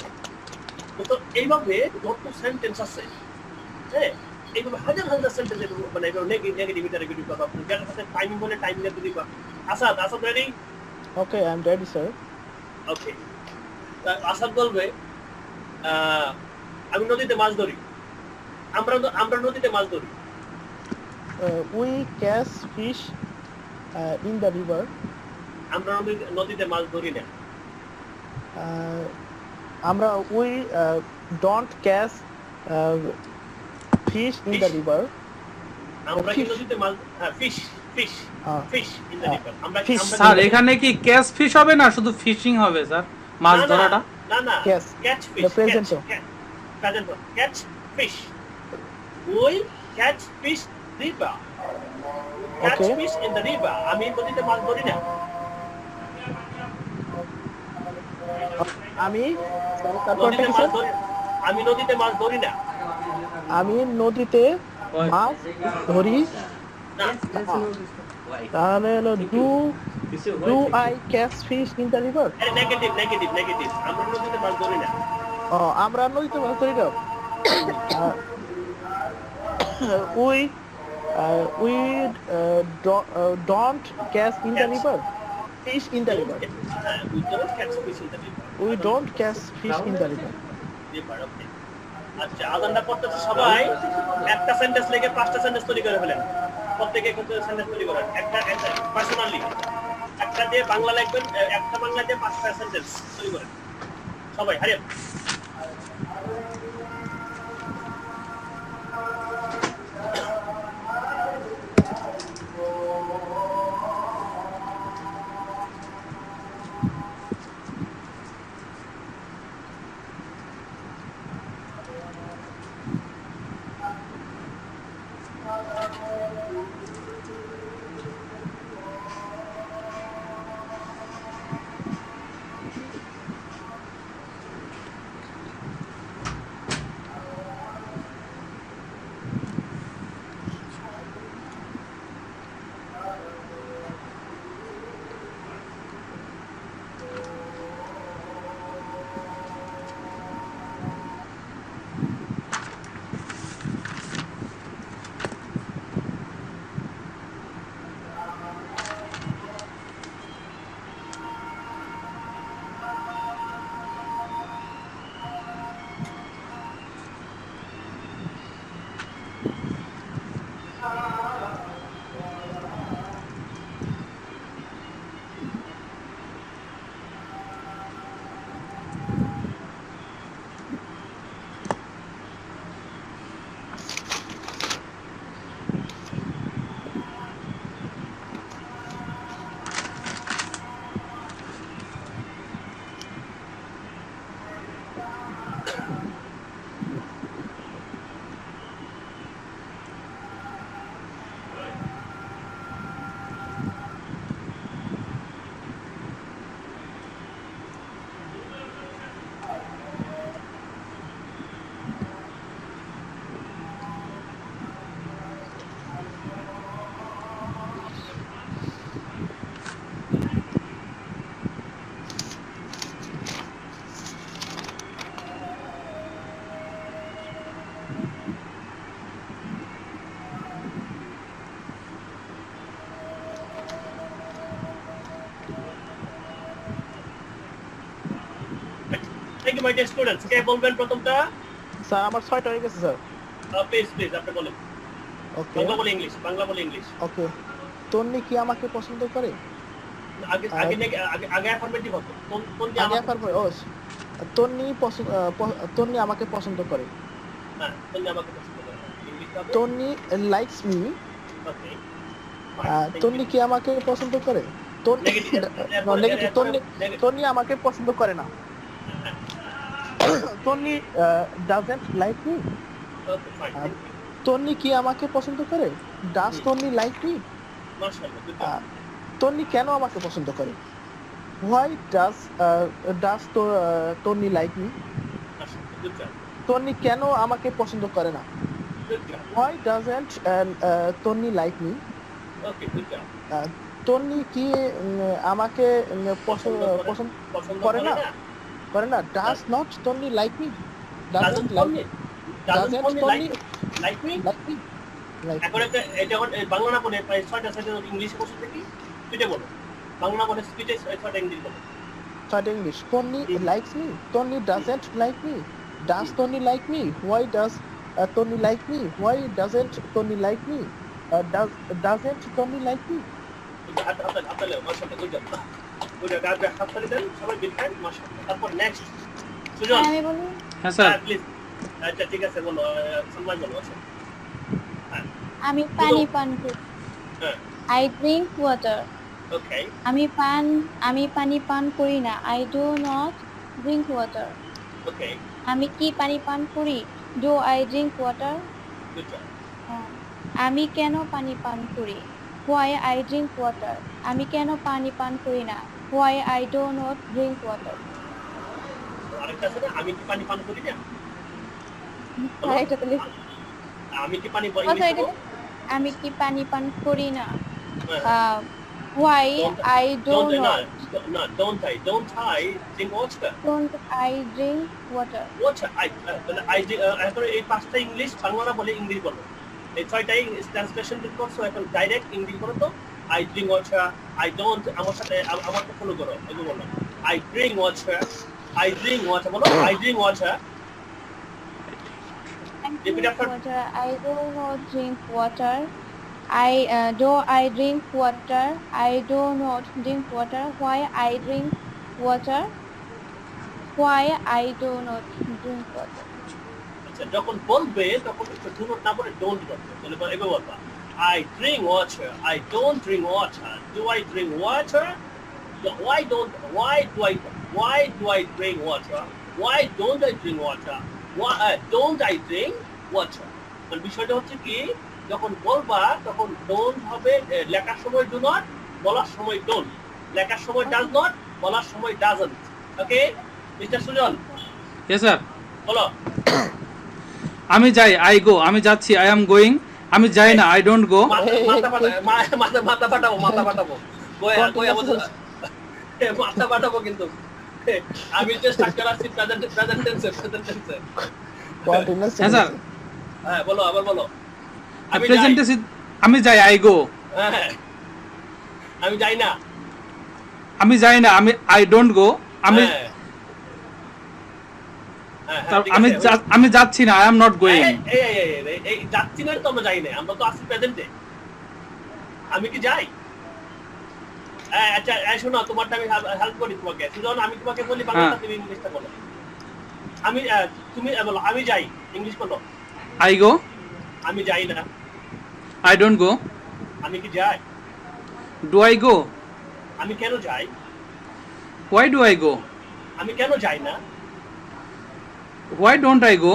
তো এইভাবে যত সেন্টেন্স আছে, হ্যাঁ, এইভাবে হাজার সেন্টেন্স, মানে এইভাবে নেগেটিভ ইন্টারোগেটিভ কথা, যার সাথে টাইমিং বলে টাইমিং এর দিবা। Asad ready? Okay, I am ready sir. Okay, Asad বলবে আমি নদীতে মাছ ধরি। আমরা নদীতে মাছ ধরি। we catch fish in the river. আমরা নদীতে মাছ ধরি না। আমরা we don't catch fish in the Fish? river. আমরা কি Fish. নদীতে মাছ fish fish ah, fish in the river. আমরা Fish. আমরা স্যার এখানে কি ক্যাচ ফিশ হবে না শুধু ফিশিং হবে স্যার মাছ না, ধরাটা না না Yes. Catch fish The present tense. Present catch fish we catch fish river catch Okay. Fish in the river. আমি নদীতে মাছ ধরি না। আমি তারপর নদীতে কি মাছ স্যার? ধরি আমি নদীতে মাছ ধরি না। আমি নদীতে মাছ ধরি না তাহলে হলো do I catch fish in the river? Negative negative negative. আমরা নদীতে মাছ ধরি না। আমরা নদীতে মাছ ধরি না। We don't catch in the river fish in the river we don't catch fish in the river. We don't catch fish in the river. River ওকে। আচ্ছা আদানটা পড়তেছে সবাই একটা সেন্টেন্স লিখে 5টা সেন্টেন্স তৈরি করে ফেলেন। প্রত্যেকে কিন্তু সেন্টেন্স তৈরি করেন। একটা পার্সোনালি একটা দিয়ে বাংলা লিখবেন, একটা বাংলা দিয়ে 5টা সেন্টেন্স তৈরি করেন সবাই। হারিয়ে thank you my dear students. কে বলবেন প্রথমটা? স্যার আমার 6টা হয়ে গেছে স্যার। প্লিজ প্লিজ আপনি বলেন। ওকে বাংলা বলে ইংলিশ, বাংলা বলে ইংলিশ। ওকে তন্নি কি আমাকে পছন্দ করে? আগে আগে আগে আগে অ্যাফার্মেটিভ হতো। কোন দিয়ে আগে আমাকে আবার তন্নি আমাকে পছন্দ করে। হ্যাঁ কোন দিয়ে আমাকে পছন্দ করে ইংলিশটা হবে তন্নি লাইকস মি। ওকে। তন্নি কি আমাকে পছন্দ করে? নেগেটিভ। তন্নি আমাকে পছন্দ করে না। Tonni doesn't like me. Okay fine. Tonni কি আমাকে পছন্দ করে? Does Tonni like me? মাশাআল্লাহ গুড জব। তন্নি কেন আমাকে পছন্দ করে? Why does Tonni like me? মাশাআল্লাহ গুড জব তন্নি কেন আমাকে পছন্দ করে না? Good job. Why doesn't Tonni like me? Okay good job. Tonni কি আমাকে পছন্দ করে না? করে না। Does not Tonni like me? Doesn't like like me. Me? এখন এটা বাংলা না বলে 6টা সেন্টেন্স ইংলিশে বলতে দেখি। তুইটা বলো। বাংলা না বলে স্পিচে 6টা ইংলিশ বলো। Third English. Tony likes me. Tony doesn't like me. Does Tony like me? Why does Tony like me? Why doesn't Tony like me? doesn't Tony like me? হাততালি মাশাআল্লাহ গুড জব হাততালি দেন সবাই বিলখান মাশাআল্লাহ তারপর নেক্সট সুজন আমি বলি হ্যাঁ স্যার প্লিজ আচ্ছা ঠিক আছে বলো সম্মান বলো আচ্ছা আমি পানি পান করি হ্যাঁ I drink water. ওকে আমি পানি পান করি না I do not drink water. ওকে আমি কি পানি পান করি Do I drink water? Good job আমি কেন পানি পান করি Why I drink water? আমি কেন পানি পান করি না Why I do not drink water? আরেকটা আছে না আমি কি পানি পান করি না আরেকটা তো লিখ আমি কি পানি পান আচ্ছা এটা আমি কি পানি পান করি না হ্যাঁ Why I do not don't I drink water Don't I drink water? water I এখন এই পাঁচটা ইংলিশ বাংলা বলে ইংলিশ বলো এই ছয়টাই ট্রান্সলেশন করছো এখন ডাইরেক্ট ইংলিশ বলো তো I drink water I don't আমার সাথে আমাকে ফলো করো এগুলো বলো I drink water বলো I drink water Repeat after- Water. I do not drink water. I drink water. I do not drink water. Why I drink water? Why I do not drink water? আচ্ছা যখন বলবে তখন একটু do not না বলে don't বলবে তাহলে এভাবে বলবা I drink water I don't drink water do I drink water why do I drink water why don't I drink water why don't I drink water মানে বিষয়টা হচ্ছে কি যখন বলবা তখন ডোন্ট হবে লেখার সময় ডু নট বলার সময় ডোন্ট লেখার সময় ডাজ নট বলার সময় doesn't okay mister Sujan yes sir বলো আমি যাই আই গো আমি যাচ্ছি আই এম গোয়িং আমি যাই না আই ডোন্ট গো মাথা ফাটাবো মাথা ফাটাবো কিন্তু আমি যে স্ট্রাকচার আসছি প্রেজেন্ট টেন্সে Continuous হ্যাঁ স্যার হ্যাঁ বলো আবার বলো আমি যাই প্রেজেন্টেন্স আমি যাই আই গো হ্যাঁ আমি যাই না আমি যাই না আমি আই ডোন্ট গো আমি হ্যাঁ, হ্যাঁ, তার- ঠিক আমি আছে, আমি যাচ্ছি না আই এম নট গোয়িং এই যাচ্ছি না তো আমরা যাই না আমরা তো আসছি প্রেজেন্টে আমি কি যাই আচ্ছা শোনো তোমারটা আমি হেল্প করি তোমাকে সুজন আমি তোমাকে বলি বাংলাটা তুমি ইংলিশটা বলো আমি তুমি বলো আমি যাই ইংলিশ বলো আই গো আমি যাই না আই ডোন্ট গো আমি কি যাই ডু আই গো আমি কেন যাই হোয়াই ডু আই গো আমি কেন যাই না হোয়াই ডোন্ট আই গো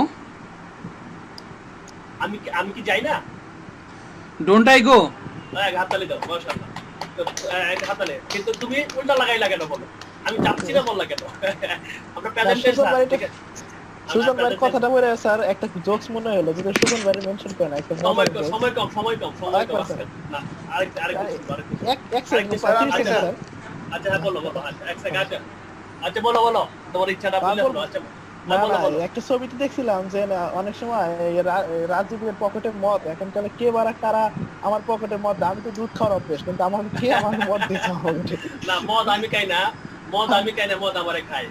আমি কি যাই না ডোন্ট আই গো এক হাততালি দাও মাশাআল্লাহ তো এক হাততালি কিন্তু তুমি উল্টা লাগাই কেন বলো আমি যাচ্ছি না বললা কেন আমরা প্রেজেন্ট টেন্স সুজন ভাই ঠিক আছে সুজন ভাইয়ের কথাটা বলে স্যার একটা জোকস মনে হলো যদি সুজন ভাই মেনশন করেন একটা সময় কম আজকে না আরেকটা এক সেকেন্ড স্যার, 30 সেকেন্ড স্যার আচ্ছা হ্যাঁ বলো আচ্ছা এক সেকেন্ড আচ্ছা বলো তোমার ইচ্ছাটা বললে হলো আচ্ছা না বলো না একটা ছবিতে দেখছিলাম যে না, অনেক সময় রাজীবের পকেটে মদ এখন তাহলে কে বারা কারা আমার পকেটে মদ আমি তো দুধ খাওয়ার অভ্যেস কিন্তু আমাকে কে আমার মদ দিতে হবে না মদ আমি খাই না মদ আমারে খাই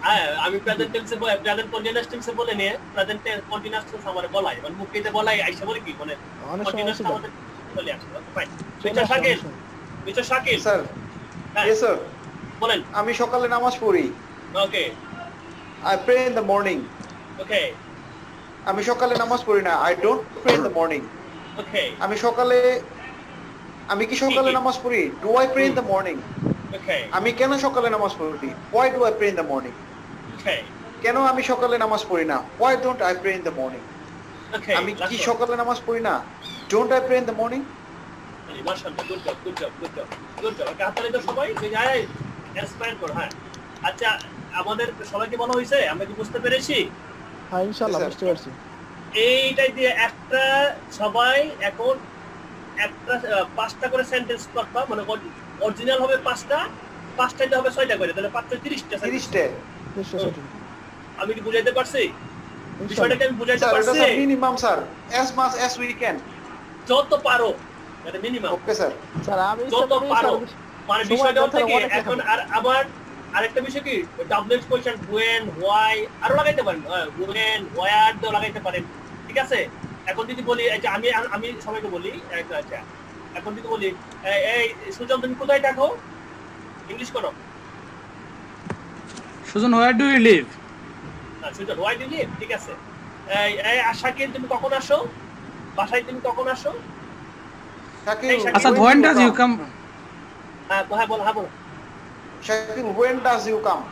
হ্যাঁ আমি প্রেজেন্ট টেন্সে প্রেজেন্ট কন্টিনিউয়াস টেন্সে বলে নিয়ে প্রেজেন্ট কন্টিনিউয়াস টেন্স আমারে বলাই মানে মুখেতে বলাই আইসা বলে কি মানে অনেক সময় কন্টিনিউয়াস ছিল। আমাদের চলে আসে ফাইন মিস্টার শাকিল স্যার হ্যাঁ ইয়েস স্যার বলেন আমি সকালে নামাজ পড়ি okay I pray in the morning okay আমি সকালে নামাজ পড়ি না I don't pray in the morning okay আমি কি সকালে নামাজ পড়ি do I pray in the morning okay আমি কেন সকালে নামাজ পড়ি why do I pray in the morning okay কেন আমি সকালে নামাজ পড়ি না why don't I pray in the morning okay আমি কি সকালে নামাজ পড়ি না don't I pray in the morning মাশাআল্লাহ গুড জব ওকে হাততালি দাও সবাই যায় ইন্সপায়ার করো হ্যাঁ আচ্ছা আমাদের সবাইকে বলা হয়েছে আমরা কি বুঝতে পেরেছি হ্যাঁ ইনশাআল্লাহ স্যার। বুঝতে পারছি এইটাই দিয়ে একটা সবাই এখন একটা 5টা করে সেন্টেন্স করবা মানে অরিজিনাল হবে 5টাতে হবে 6টা করে তাহলে 5 30টা 30 আমি কি বুঝাইতে পারছি বিষয়টাকে আমি বুঝাইতে স্যার এটা পারছি sir minimum sir as much as we can যত পারো এটা মিনিমাম ওকে স্যার স্যার আমি যত পারো মানে বিষয়টা হচ্ছে কি অনেক লেখা এখন আর আবার আরেকটা বিষয় কি ডাবলএস কোশ্চেন when why আরো লাগাইতে পারেন when where দ লাগাইতে পারেন ঠিক আছে এখন যদি বলি এই যে আমি সবাইকে বলি আচ্ছা এখন যদি বলি এই সুজন তুমি কোথায় থাকো ইংলিশ করো Sujan, where do you live? Sujan why do live ঠিক আছে এই আশাকে তুমি কখন আসো বাসায় তুমি কখন আসো শাকিল, আচ্ছা, when does you come? হ্যাঁ বলো Shakil, when does you come?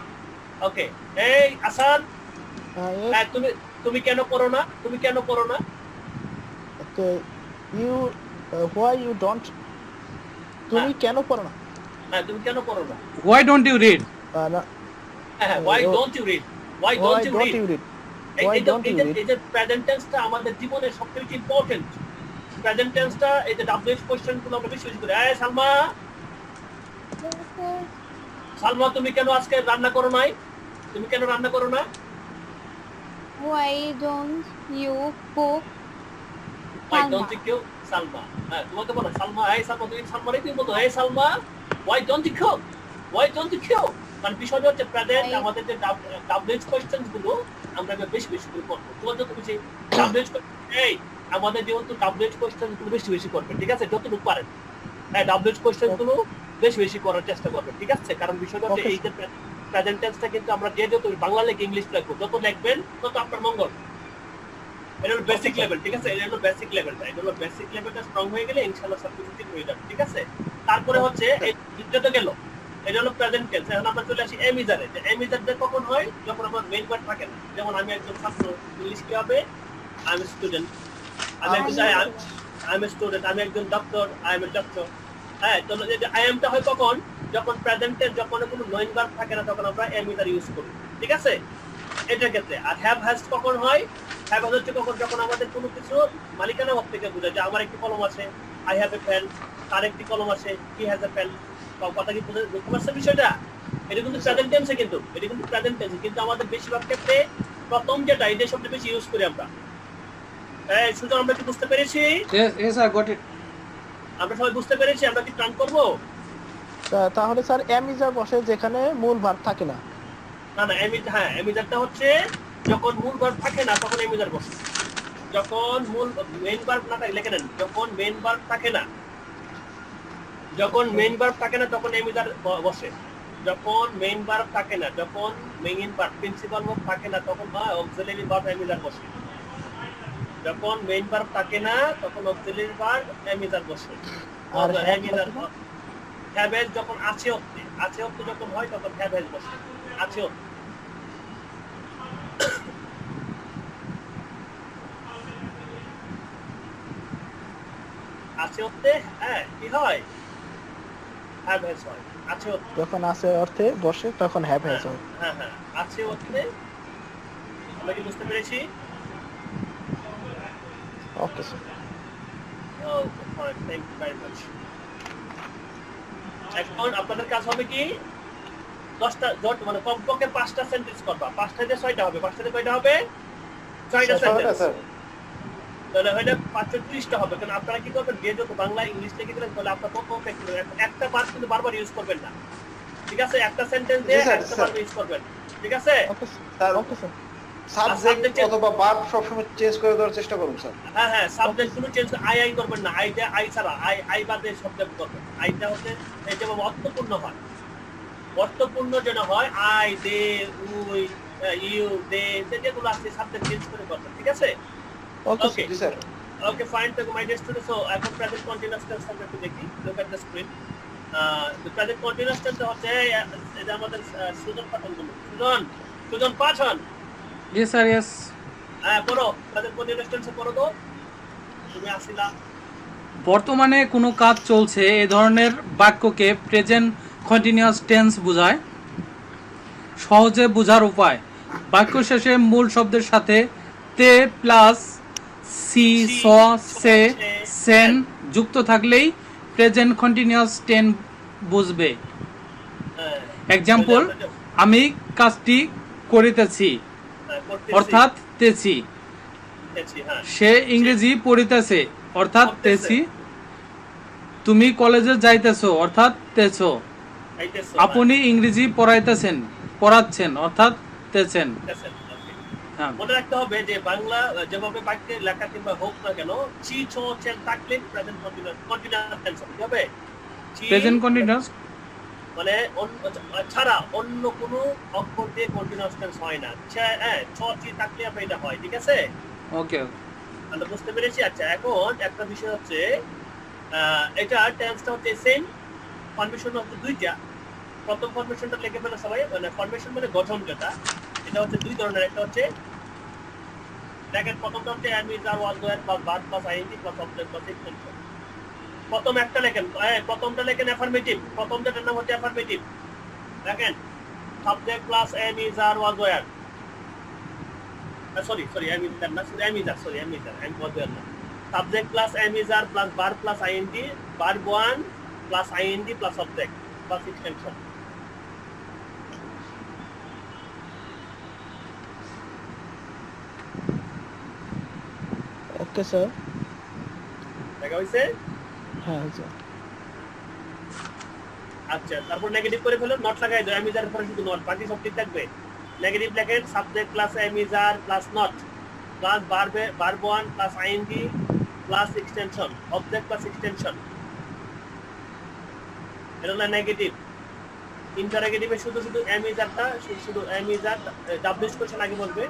ওকে এই আসান yes, তুমি কেন করো না okay, you why you don't তুমি কেন পড়ো না? হ্যাঁ তুমি কেন করো না Why don't you read? না, হ্যাঁ why don't you read why don't you read? Why don't you read? এই যে প্রেজেন্ট টেন্সটা আমাদের জীবনের সবথেকে ইম্পর্টেন্ট প্রেজেন্ট টেন্সটা এই যে ডাব্লিউএইচ কোশ্চেন গুলো আমরা বেশি করি এই সালমা তুমি কেন আজকে রান্না করো নাই তুমি কেন রান্না করো না Why don't you cook? why don't you cook Salma হ্যাঁ তোমাকে বলো সালমা এই সালমা তুমি বলো এই Salma why don't you cook মানে বিষয়টা হচ্ছে প্রেজেন্ট আমাদের যে ডাব্লিউএইচ কোশ্চেন গুলো আমরা বেশি করে করব তোমার যত বেশি ডাব্লিউএইচ এই আমাদের যেহেতু ডাব্লিউএইচ কোশ্চেন গুলো বেশি করবে ঠিক আছে যতটুকু পারেন হ্যাঁ ডাব্লিউএইচ কোশ্চেন গুলো বেশি করার চেষ্টা করবে ঠিক আছে কারণ বিষয়টা হচ্ছে এই যে প্রেজেন্ট টেন্সটা কিন্তু আমরা যত বাংলা লেখে ইংলিশ লিখব যত লিখবেন তত আপনার মঙ্গল এটা হলো বেসিক লেভেল ঠিক আছে এটা হলো বেসিক লেভেলটা স্ট্রং হয়ে গেলে ইনশাআল্লাহ সবকিছু ঠিক হয়ে যাবে ঠিক আছে তারপরে হচ্ছে এই যত গেল এটা হলো প্রেজেন্ট টেন্স এখন আমরা চলে আসি এমিজারে যে এমিজারটা কখন হয় যখন আমার মেইন ভার্ব থাকে না যেমন আমি একজন ছাত্র ইংলিশ কি হবে আই এম স্টুডেন্ট আমি একজন doctor I M a doctor হ্যাঁ তো আই এমটা হয় কখন যখন প্রেজেন্টে যখন কোনো মেইন ভার্ব থাকে না তখন আমরা এমিজার ইউজ করি ঠিক আছে এটার ক্ষেত্রে আর হ্যাভ হ্যাজ কখন হয় হ্যাভ হ্যাজ হচ্ছে কখন যখন আমাদের কোনো কিছু মালিকানা ভাব থেকে বোঝায় যে আমার একটি কলম আছে আই হ্যাভ এ পেন তার একটি কলম আছে হি হ্যাজ এ পেন কথা কি বুঝতে পারছেন বিষয়টা এটা কিন্তু প্রেজেন্ট টেন্সে কিন্তু আমাদের বেশিরভাগ ক্ষেত্রে প্রথম যেটা এটা সবচেয়ে বেশি ইউজ করি আমরা এই সুতরাং আমরা কি বুঝতে পেরেছি Yes, I got it. আমরা সবাই বুঝতে পেরেছি আমরা কি ট্রান করব তাহলে স্যার এমিজার বসে যেখানে মূল ভার্ব থাকে না না এমিজারটা হচ্ছে যখন মূল ভার্ব থাকে না তখন এমিজার বসে যখন মূল মেইন ভার্ব না থাকে লিখে নেন যখন মেইন ভার্ব থাকে না তখন এমিজার বসে যখন মেইন ভার্ব থাকে না যখন মেইন ভার্ব প্রিন্সিপাল ভার্ব থাকে না তখন অক্সিলারি ভার্ব এমিজার বসে যখন মেইন ভার্ব থাকে না তখন অক্সিলারি ভার্ব এমিজার বসে আর এমিজার হ্যাভ হ্যাজ যখন আছে অর্থে যখন হয় তখন হ্যাভ হ্যাজ বসে আছে অর্থে হ্যাঁ কি হয় হ্যাভ হ্যাজ হয় আছে অর্থে যখন আছে অর্থে বসে তখন হ্যাভ হ্যাজ হয় হ্যাঁ আছে অর্থে আমরা কি বুঝতে পেরেছি okay sir thank you very much এখন আপনাদের কাজ হবে কি 10টা মানে কমপক্ষে 5টা সেন্টেন্স করবা 5টা থেকে 6টা হবে 5টা থেকে কয়টা হবে 6টা সেন্টেন্স তাহলে হইলে 35টা হবে কারণ আপনারা কি করবেন যে যত বাংলা ইংলিশ লিখে দিলেন তাহলে আপনারা কত একটা বার কিন্তু বারবার ইউজ করবেন না ঠিক আছে একটা সেন্টেন্স দিয়ে একটা বার ইউজ করবেন ঠিক আছে ওকে স্যার সাবজেক্ট অথবা ভার্ব সব সময় চেঞ্জ করে দেওয়ার চেষ্টা করুন স্যার হ্যাঁ সাবজেক্ট কোনো চেঞ্জ আই করবেন না আই ছাড়া আই বাদে সাবজেক্ট করবেন আইটা হচ্ছে এটা অর্থপূর্ণ যেন হয় আই দে উই ইউ দে যেগুলো আছে সাবজেক্ট চেঞ্জ করে করবেন ঠিক আছে ওকে জি sir Okay, fine. So, my dear students, so I have present continuous tense subject to দেখি look at the screen. The present continuous tense হচ্ছে এটা আমাদের সুজন পাঠন গুলো সুজন পাঠন Yes, sir, yes. পড়ো present continuous tense পড়ো তো তুমি আসিলা বর্তমানে কোনো কাজ চলছে এই ধরনের বাক্যকে প্রেজেন্ট কন্টিনিউয়াস টেন্স বোঝায় সহজে বোঝার উপায় বাক্য শেষে মূল শব্দের সাথে তে প্লাস সি স সে সেন যুক্ত থাকলেই প্রেজেন্ট কন্টিনিউয়াস টেন্স বুঝবে এক্সাম্পল আমি কাজটি করিতেছি অর্থাৎ তেছি সে ইংরেজি পড়িতেছে অর্থাৎ তেছি তুমি কলেজে যাইতেছো অর্থাৎ তেছো আপনি ইংরেজি পড়াচ্ছেন অর্থাৎ তেছেন হ্যাঁ মনে রাখতে হবে যে বাংলা যেভাবে বাক্যে লেখা কিংবা হোক না কেন চি ছো চেন থাকলে প্রেজেন্ট কন্টিনিউয়াস টেন্স হবে চি প্রেজেন্ট কন্টিনিউয়াস মানে ছাড়া অন্য কোনো অক্ষর দিয়ে কন্টিনিউয়াস টেন্স হয় না ছ চি থাকলে আপনার এটা হয় ঠিক আছে ওকে আমরা বুঝতে পেরেছি আচ্ছা এখন একটা বিষয় হচ্ছে এটা টেন্সটা হচ্ছে সেম ফরমেশন হচ্ছে দুইটা প্রথম ফরমেশনটা লিখে ফেলে সবাই মানে ফরমেশন মানে গঠন যেটা এটা হচ্ছে দুই ধরনের একটা হচ্ছে দেখেন প্রথমটা হচ্ছে am is are was were plus verb plus ing plus object plus extension প্রথম একটা লেখেন প্রথমটা লেখেন অ্যাফার্মেটিভ প্রথমটার নাম হচ্ছে অ্যাফার্মেটিভ দেখেন subject plus am is are was were sorry am is are না am is are sorry am is are am was were না subject plus am is are plus verb plus ing verb 1 plus ing plus object plus extension okay sir দেখা হইছে হ্যাঁ sir আচ্ছা তারপর negative করে ফেলো not লাগাই দাও am is are পরে শুধু নট বাকি সব ঠিক থাকবে নেগেটিভ লেখেন subject plus am is are plus not plus verb 1 plus ing plus extension object plus extension এটা হলো নেগেটিভ ইন্টারোগেটিভে শুধু শুধু am is are টা শুধু am is are wh question আগে বলবে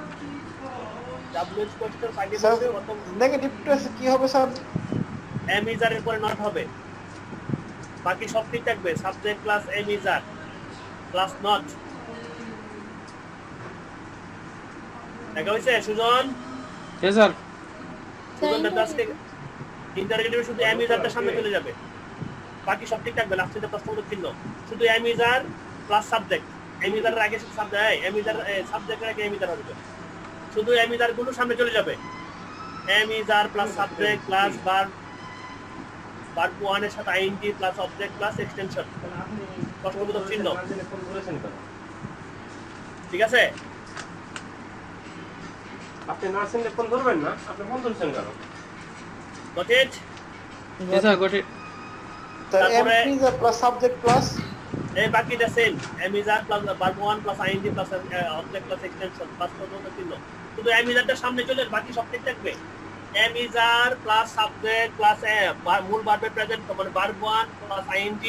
wh কোশ্চেন আগে স্যার বলবে প্রথম নেগেটিভটা কি হবে স্যার am is are এর পরে নট হবে বাকি সব ঠিক থাকবে subject plus am is are plus not দেখা হইছে সুজন ইয়েস স্যার সুজন দাসকে ইন্টারোগেটিভে শুধু am is are টা সামনে চলে যাবে বাকি সব ঠিক থাকবে লাস্টে প্রশ্নবোধক চিহ্ন শুধু am is are plus subject am is are এর আগে শুধু সাবজেক্ট am is are সাবজেক্টের আগে am is are হবে শুধু am is are গুলো সামনে চলে যাবে am is are plus subject plus verb 1 এর সাথে ing plus object plus extension প্রশ্নবোধক চিহ্ন ঠিক আছে আপনি নার্সিং ফোন ধরবেন না আপনি ফোন ধরছেন কেন goat it yes sir got it sir তারপরে am is a plus subject plus এই বাকিটা same am is are plus verb 1 plus ing plus object plus extension plus প্রশ্নবোধক চিহ্ন শুধু am is are টা সামনে চলে বাকি সব ঠিক থাকবে am is are plus subject plus মূল ভার্বের প্রেজেন্ট মানে verb 1 plus ing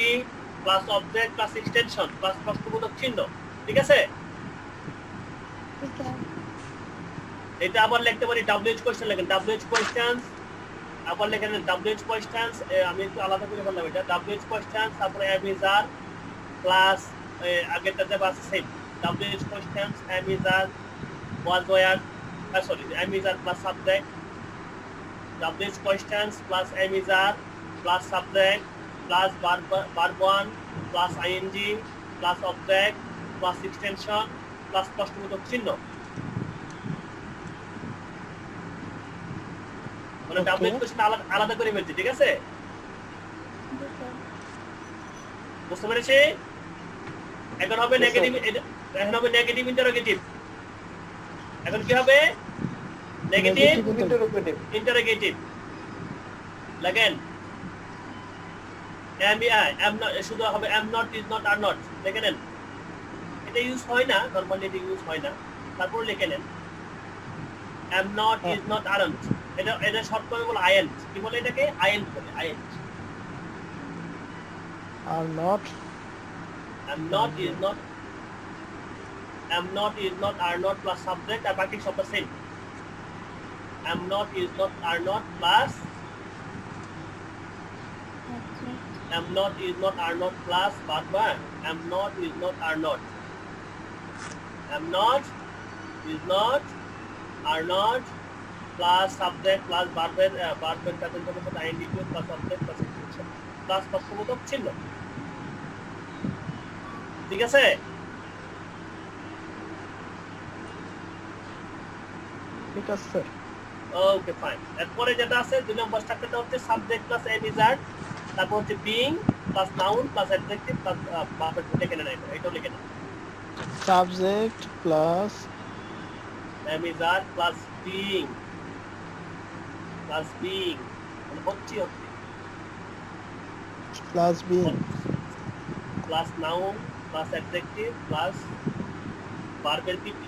plus object plus extension plus প্রশ্নবোধক চিহ্ন ঠিক আছে ঠিক আছে এটা আবার লিখতে পারি wh কোশ্চেন লেখেন wh কোশ্চেনস আবার লেখেন wh কোশ্চেনস আমি একটু আলাদা করে বললাম এটা wh কোশ্চেনস তারপরে am is are প্লাস আগেরটা যা আছে same wh questions am is are was were sorry am is are plus subject wh questions plus am is are plus subject plus verb 1 plus ing plus object plus extension plus প্রশ্নবোধক চিহ্ন মানে wh question আলাদা করে ফেলছি ঠিক আছে বুঝতে পেরেছি এখন হবে নেগেটিভ এখন হবে নেগেটিভ ইন্টারোগেটিভ এখন কি হবে নেগেটিভ interrogative ইন্টারোগেটিভ লাগেন am not শুধু হবে am not is not are not লিখে নেন এটা ইউজ হয় না নরমালি এটা ইউজ হয় না তারপর লিখে নেন am not is not aren't এটা শর্ট করে বলে aren't কি বলে এটাকে aren't বলে aren't are not am not is not are not plus subject আর বাকি সব same am not is not are not plus am not is not are not plus verb 1 am not is not are not am not is not are not plus subject plus verb present হবে সাথে ing plus subject plus extension plus প্রশ্নবোধক চিহ্ন ঠিক আছে ঠিক আছে sir okay fine এরপরে যেটা আছে দুই নম্বর স্ট্রাকচারটা হচ্ছে subject plus am is are তারপর হচ্ছে being plus noun plus adjective plus verb লিখে নেন এটাও লিখে নেন subject plus am is are plus being মানে হচ্ছে plus being plus noun plus adjective plus ভার্বের পিপি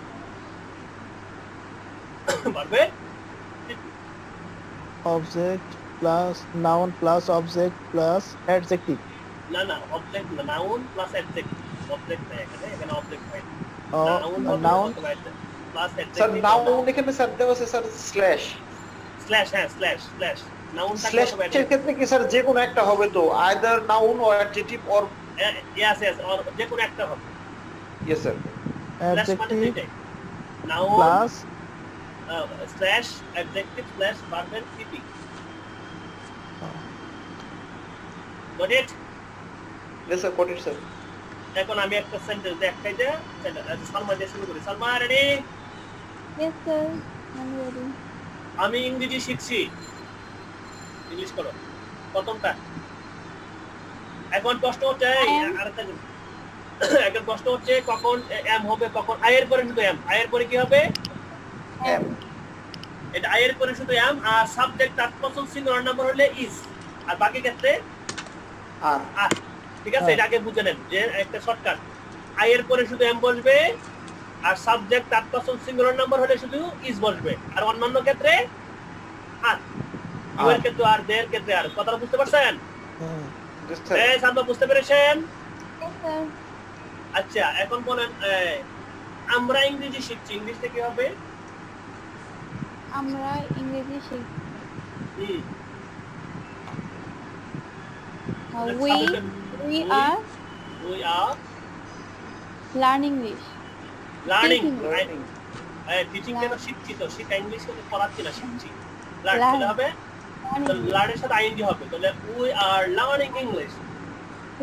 ভার্বের object plus noun plus object plus adjective. না না অবজেক্ট না, নাউন প্লাস অ্যাডজেক্ট। অবজেক্ট নাই এখানে অবজেক্ট নাই। Noun plus sir adjective. Noun এখানে স্যার দেওয়া আছে স্যার স্ল্যাশ। স্ল্যাশ, হ্যাঁ স্ল্যাশ স্ল্যাশ। নাউন স্ল্যাশ এর ক্ষেত্রে কি স্যার যে কোনো একটা হবে তো, either noun or adjective or? Yes yes, or যে কোনো একটা হবে। Yes sir. স্ল্যাশ মানে অ্যাডজেক্টিভ দুইটাই, noun plus slash adjective slash ভার্বের PP. Got it? Yes sir, got it sir. এখন আমি একটা সেন্টেন্স দেখাই যে সালমা দিয়ে শুরু করি। Salma ready? Yes, sir. I'm ready. আমি ইংরেজি শিখছি। ইংলিশ করো প্রথমটা। এখন প্রশ্ন হচ্ছে আরেকটা জিনিস। এখন প্রশ্ন হচ্ছে কখন এম হবে, কখন আই এর পরে শুধু এম। আই এর পরে কি হবে? এম। এটা আই এর পরে শুধু এম, আর সাবজেক্ট তার পছন্দ সিঙ্গুলার নাম্বার হলে ইজ, আর বাকি ক্ষেত্রে আর আর। ঠিক আছে, এটা আগে বুঝে নেন যে একটা শর্টকাট। আই এর পরে শুধু এম বসবে, আর সাবজেক্ট তার পছন্দ সিঙ্গুলার নাম্বার হলে শুধু ইজ বসবে, আর অন্যান্য ক্ষেত্রে আর। ইউ এর ক্ষেত্রে আর, দে এর ক্ষেত্রে আর। কথাটা বুঝতে পারছেন? এই সালমা বুঝতে পেরেছেন? Yes, sir. আচ্ছা, এখন বলেন আমরা ইংরেজি শিখছি, ইংলিশটা কি হবে? আমরা ইংরেজি শিখছি। হুম, We are we are learning English. learning. Teaching. Teaching কেন শিখছি, তো শিখা ইংলিশ কিন্তু পড়াচ্ছি না, শিখছি। Learn Learn. তাহলে হবে, Learning. লার্নের সাথে আইএনজি হবে, তাহলে we are learning English।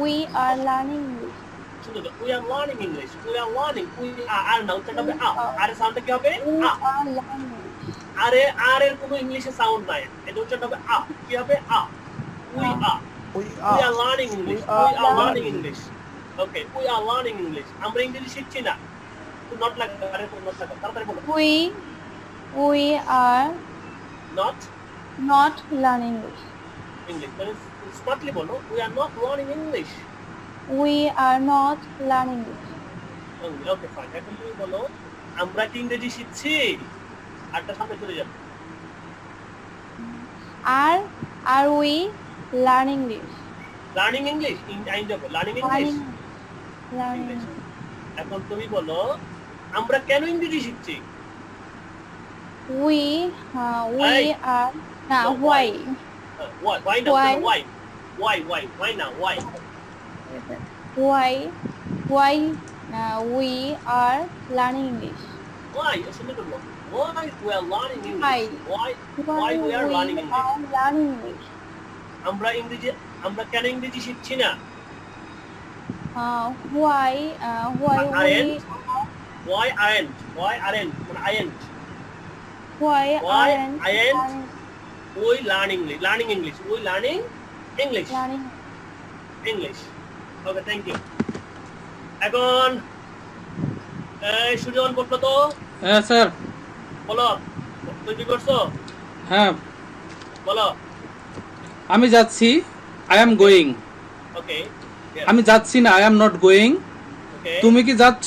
We are learning English. শুধু we are learning English, we are learning, we are, আর না উচ্চারণ হবে আ, আর এর সাউন্ডটা কি হবে? We a. are learning English. আরে আর এর কোনো ইংলিশে সাউন্ড নাই, এটা উচ্চারণ হবে আ। কি হবে? আ। we are we we are learning English, We are we are learning learning. English। Okay, we are learning English। আমরা ইংরেজি শিখছি না। তো নট লাগবে, আরে তো নট লাগবে, তাড়াতাড়ি বলো। We are not not learning English. English, মানে স্মার্টলি বলো, we are not learning English। We are not learning English. Okay fine, এখন তুমি বলো আমরা কি ইংরেজি শিখছি? আরটা সামনে চলে যাবে। Are we learning English? Learning English, আইন যাবে learning English. Learning English। English. এখন তুমি বলো আমরা কেন ইংরেজি শিখছি? We Hey. are now why? Why না? Why? Why না? Why? Why we are learning English? Why? শুনে তো বলো। Why we are learning Why? English? Why we are learning English? are learning English? আমরা কেন ইংরেজি শিখছি না? Why we Aren't? Why aren't? Why aren't? মানে aren't. why Why aren't aren't we learning English? We learning English. learning English. Okay, thank you. এখন সুজন বললো তো, হ্যাঁ স্যার। বলো তুমি কি করছো? হ্যাঁ, বলো। আমি যাচ্ছি, আই এম গোয়িং। ওকে আমি যাচ্ছি না, আই এম নট গোয়িং। ওকে তুমি কি যাচ্ছ,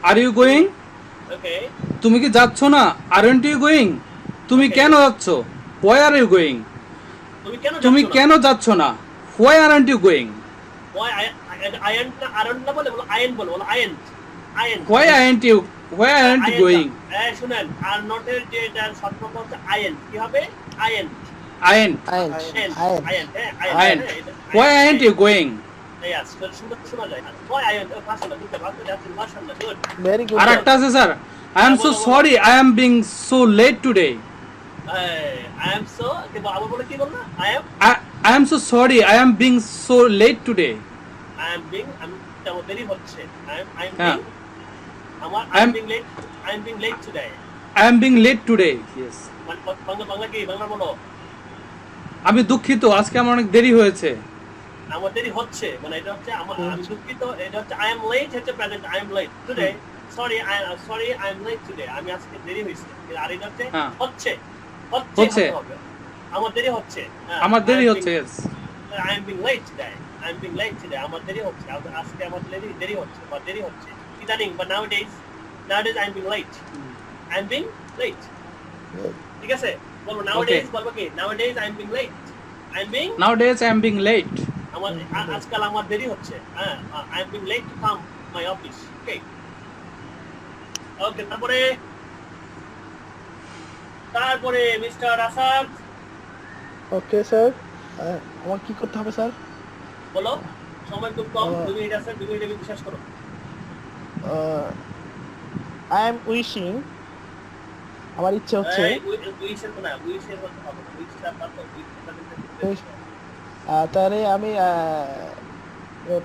আর ইউ গোয়িং? ওকে তুমি কি যাচ্ছ না, আরন্ট ইউ গোয়িং? তুমি Okay. কেন যাচ্ছ, হোয়াই আর ইউ গোয়িং? তুমি যাচ্ছ না? কেন যাচ্ছ না, why aren't you going? Why aren't না, aren't না বলে বলো aren't, বলো aren't. Why aren't you, why aren't you going? শুনেন, আর নটের যে এটা শর্ট ফর্ম হচ্ছে aren't। কি হবে? aren't aren't, aren't why aren't you going? Yes, শোনা যায়। Why aren't? ফার্স্ট না, দুটো ভাগ করে আছে, মাশাআল্লাহ, গুড। Very good. আর একটা আছে sir, I am so sorry, I am being so late today. I am so, কিন্তু আবার বলে কি বললা? I am so sorry, I am being so late today. am আমার দেরি হচ্ছে। I am হ্যাঁ। I am being late today। I am being late today. Yes. Bangla কি? বাংলা বলো। আমি দুঃখিত, আজকে আমার অনেক দেরি হয়েছে। আমার দেরি হচ্ছে, মানে এটা হচ্ছে আমি দুঃখিত, এটা হচ্ছে I am late হচ্ছে present, I am late today। Sorry, I am late today। আমি আজকে দেরি হয়েছে। আর এটা হচ্ছে হ্যাঁ। হচ্ছে হবে। আমার দেরি হচ্ছে। আমার দেরি হচ্ছে। Yes. I am being late today। I am being late today। আমার দেরি হচ্ছে। আজকে আমার দেরি হচ্ছে বা দেরি হচ্ছে। ইদানিং, but nowadays I am being late। I am being late। ঠিক আছে বলবো nowadays বলবো কি nowadays I am being late I am being Nowadays I am being late. আমার আজকাল আমার দেরি হচ্ছে হ্যাঁ I am being late to come my office ওকে ওকে তারপরে মিস্টার আসাদ ওকে স্যার আমার কি করতে হবে স্যার বলো সময় খুব কম 2 মিনিট আছে 2 মিনিটে বিশ্বাস করো আই এম উইশিং আমার ইচ্ছে হচ্ছে উইশের না উইশের কথা হবে উইশটা পারতো তারে আমি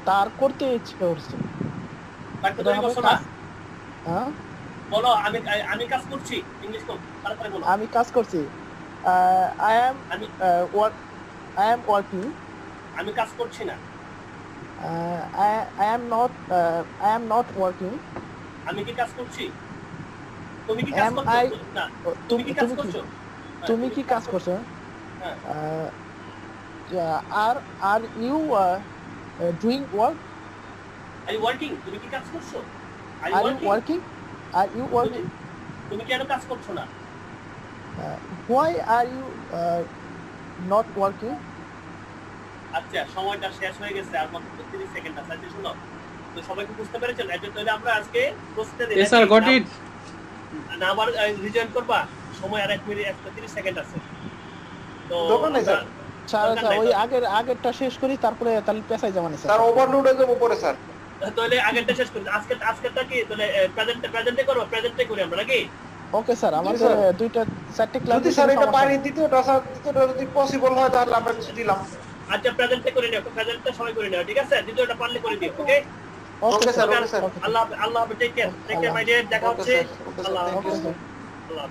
তার করতে ইচ্ছে করছে বাট তুমি বলছো না হ্যাঁ বলো আমি কাজ করছি ইংলিশ কম তারপরে বলো আমি কাজ করছি আই এম ওয়ার্কিং আমি কাজ করছি না I am not working. আমি কি কাজ করছি তুমি কি কাজ করছো না তুমি কি কাজ করছো তুমি কি কাজ করছো হ্যাঁ are you doing work are you working তুমি কি কাজ করছো are you working তুমি কেন কাজ করছো না why are you not working আচ্ছা সময়টা শেষ হয়ে গেছে আর মাত্র 30 সেকেন্ড আছে আচ্ছা শুনো তো সবাই কি বুঝতে পেরেছেন এটা তাহলে আমরা আজকে প্রশ্নে দিই Yes sir, got it. না আবার রিজয়েন করবা সময় আর 1 মিনিট 30 সেকেন্ড আছে তো দোকানে স্যার স্যার ওই আগেরটা শেষ করি তারপরে তাহলে পেছাই যাবানি স্যার ওভারলোড হয়ে যাবে পরে স্যার তাহলে আগেরটা শেষ করি আজকেরটা কি তাহলে প্রেজেন্টে করব প্রেজেন্টে করি আমরা নাকি ওকে স্যার আমাদের দুইটা চারটি ক্লাস যদি স্যার এটা পারি দ্বিতীয়টা যদি পসিবল হয় তাহলে আমরা কিছু দিলাম আচ্ছা প্রেজেন্টে করে নিও প্রেজেন্টটা সবাই করে নিও ঠিক আছে দ্বিতীয়টা পারলে করে দিও okay okay sir okay sir আল্লাহ টেক কেয়ার মাই ডিয়ার দেখা হচ্ছে ওকে স্যার আল্লাহ থ্যাংক ইউ আল্লাহ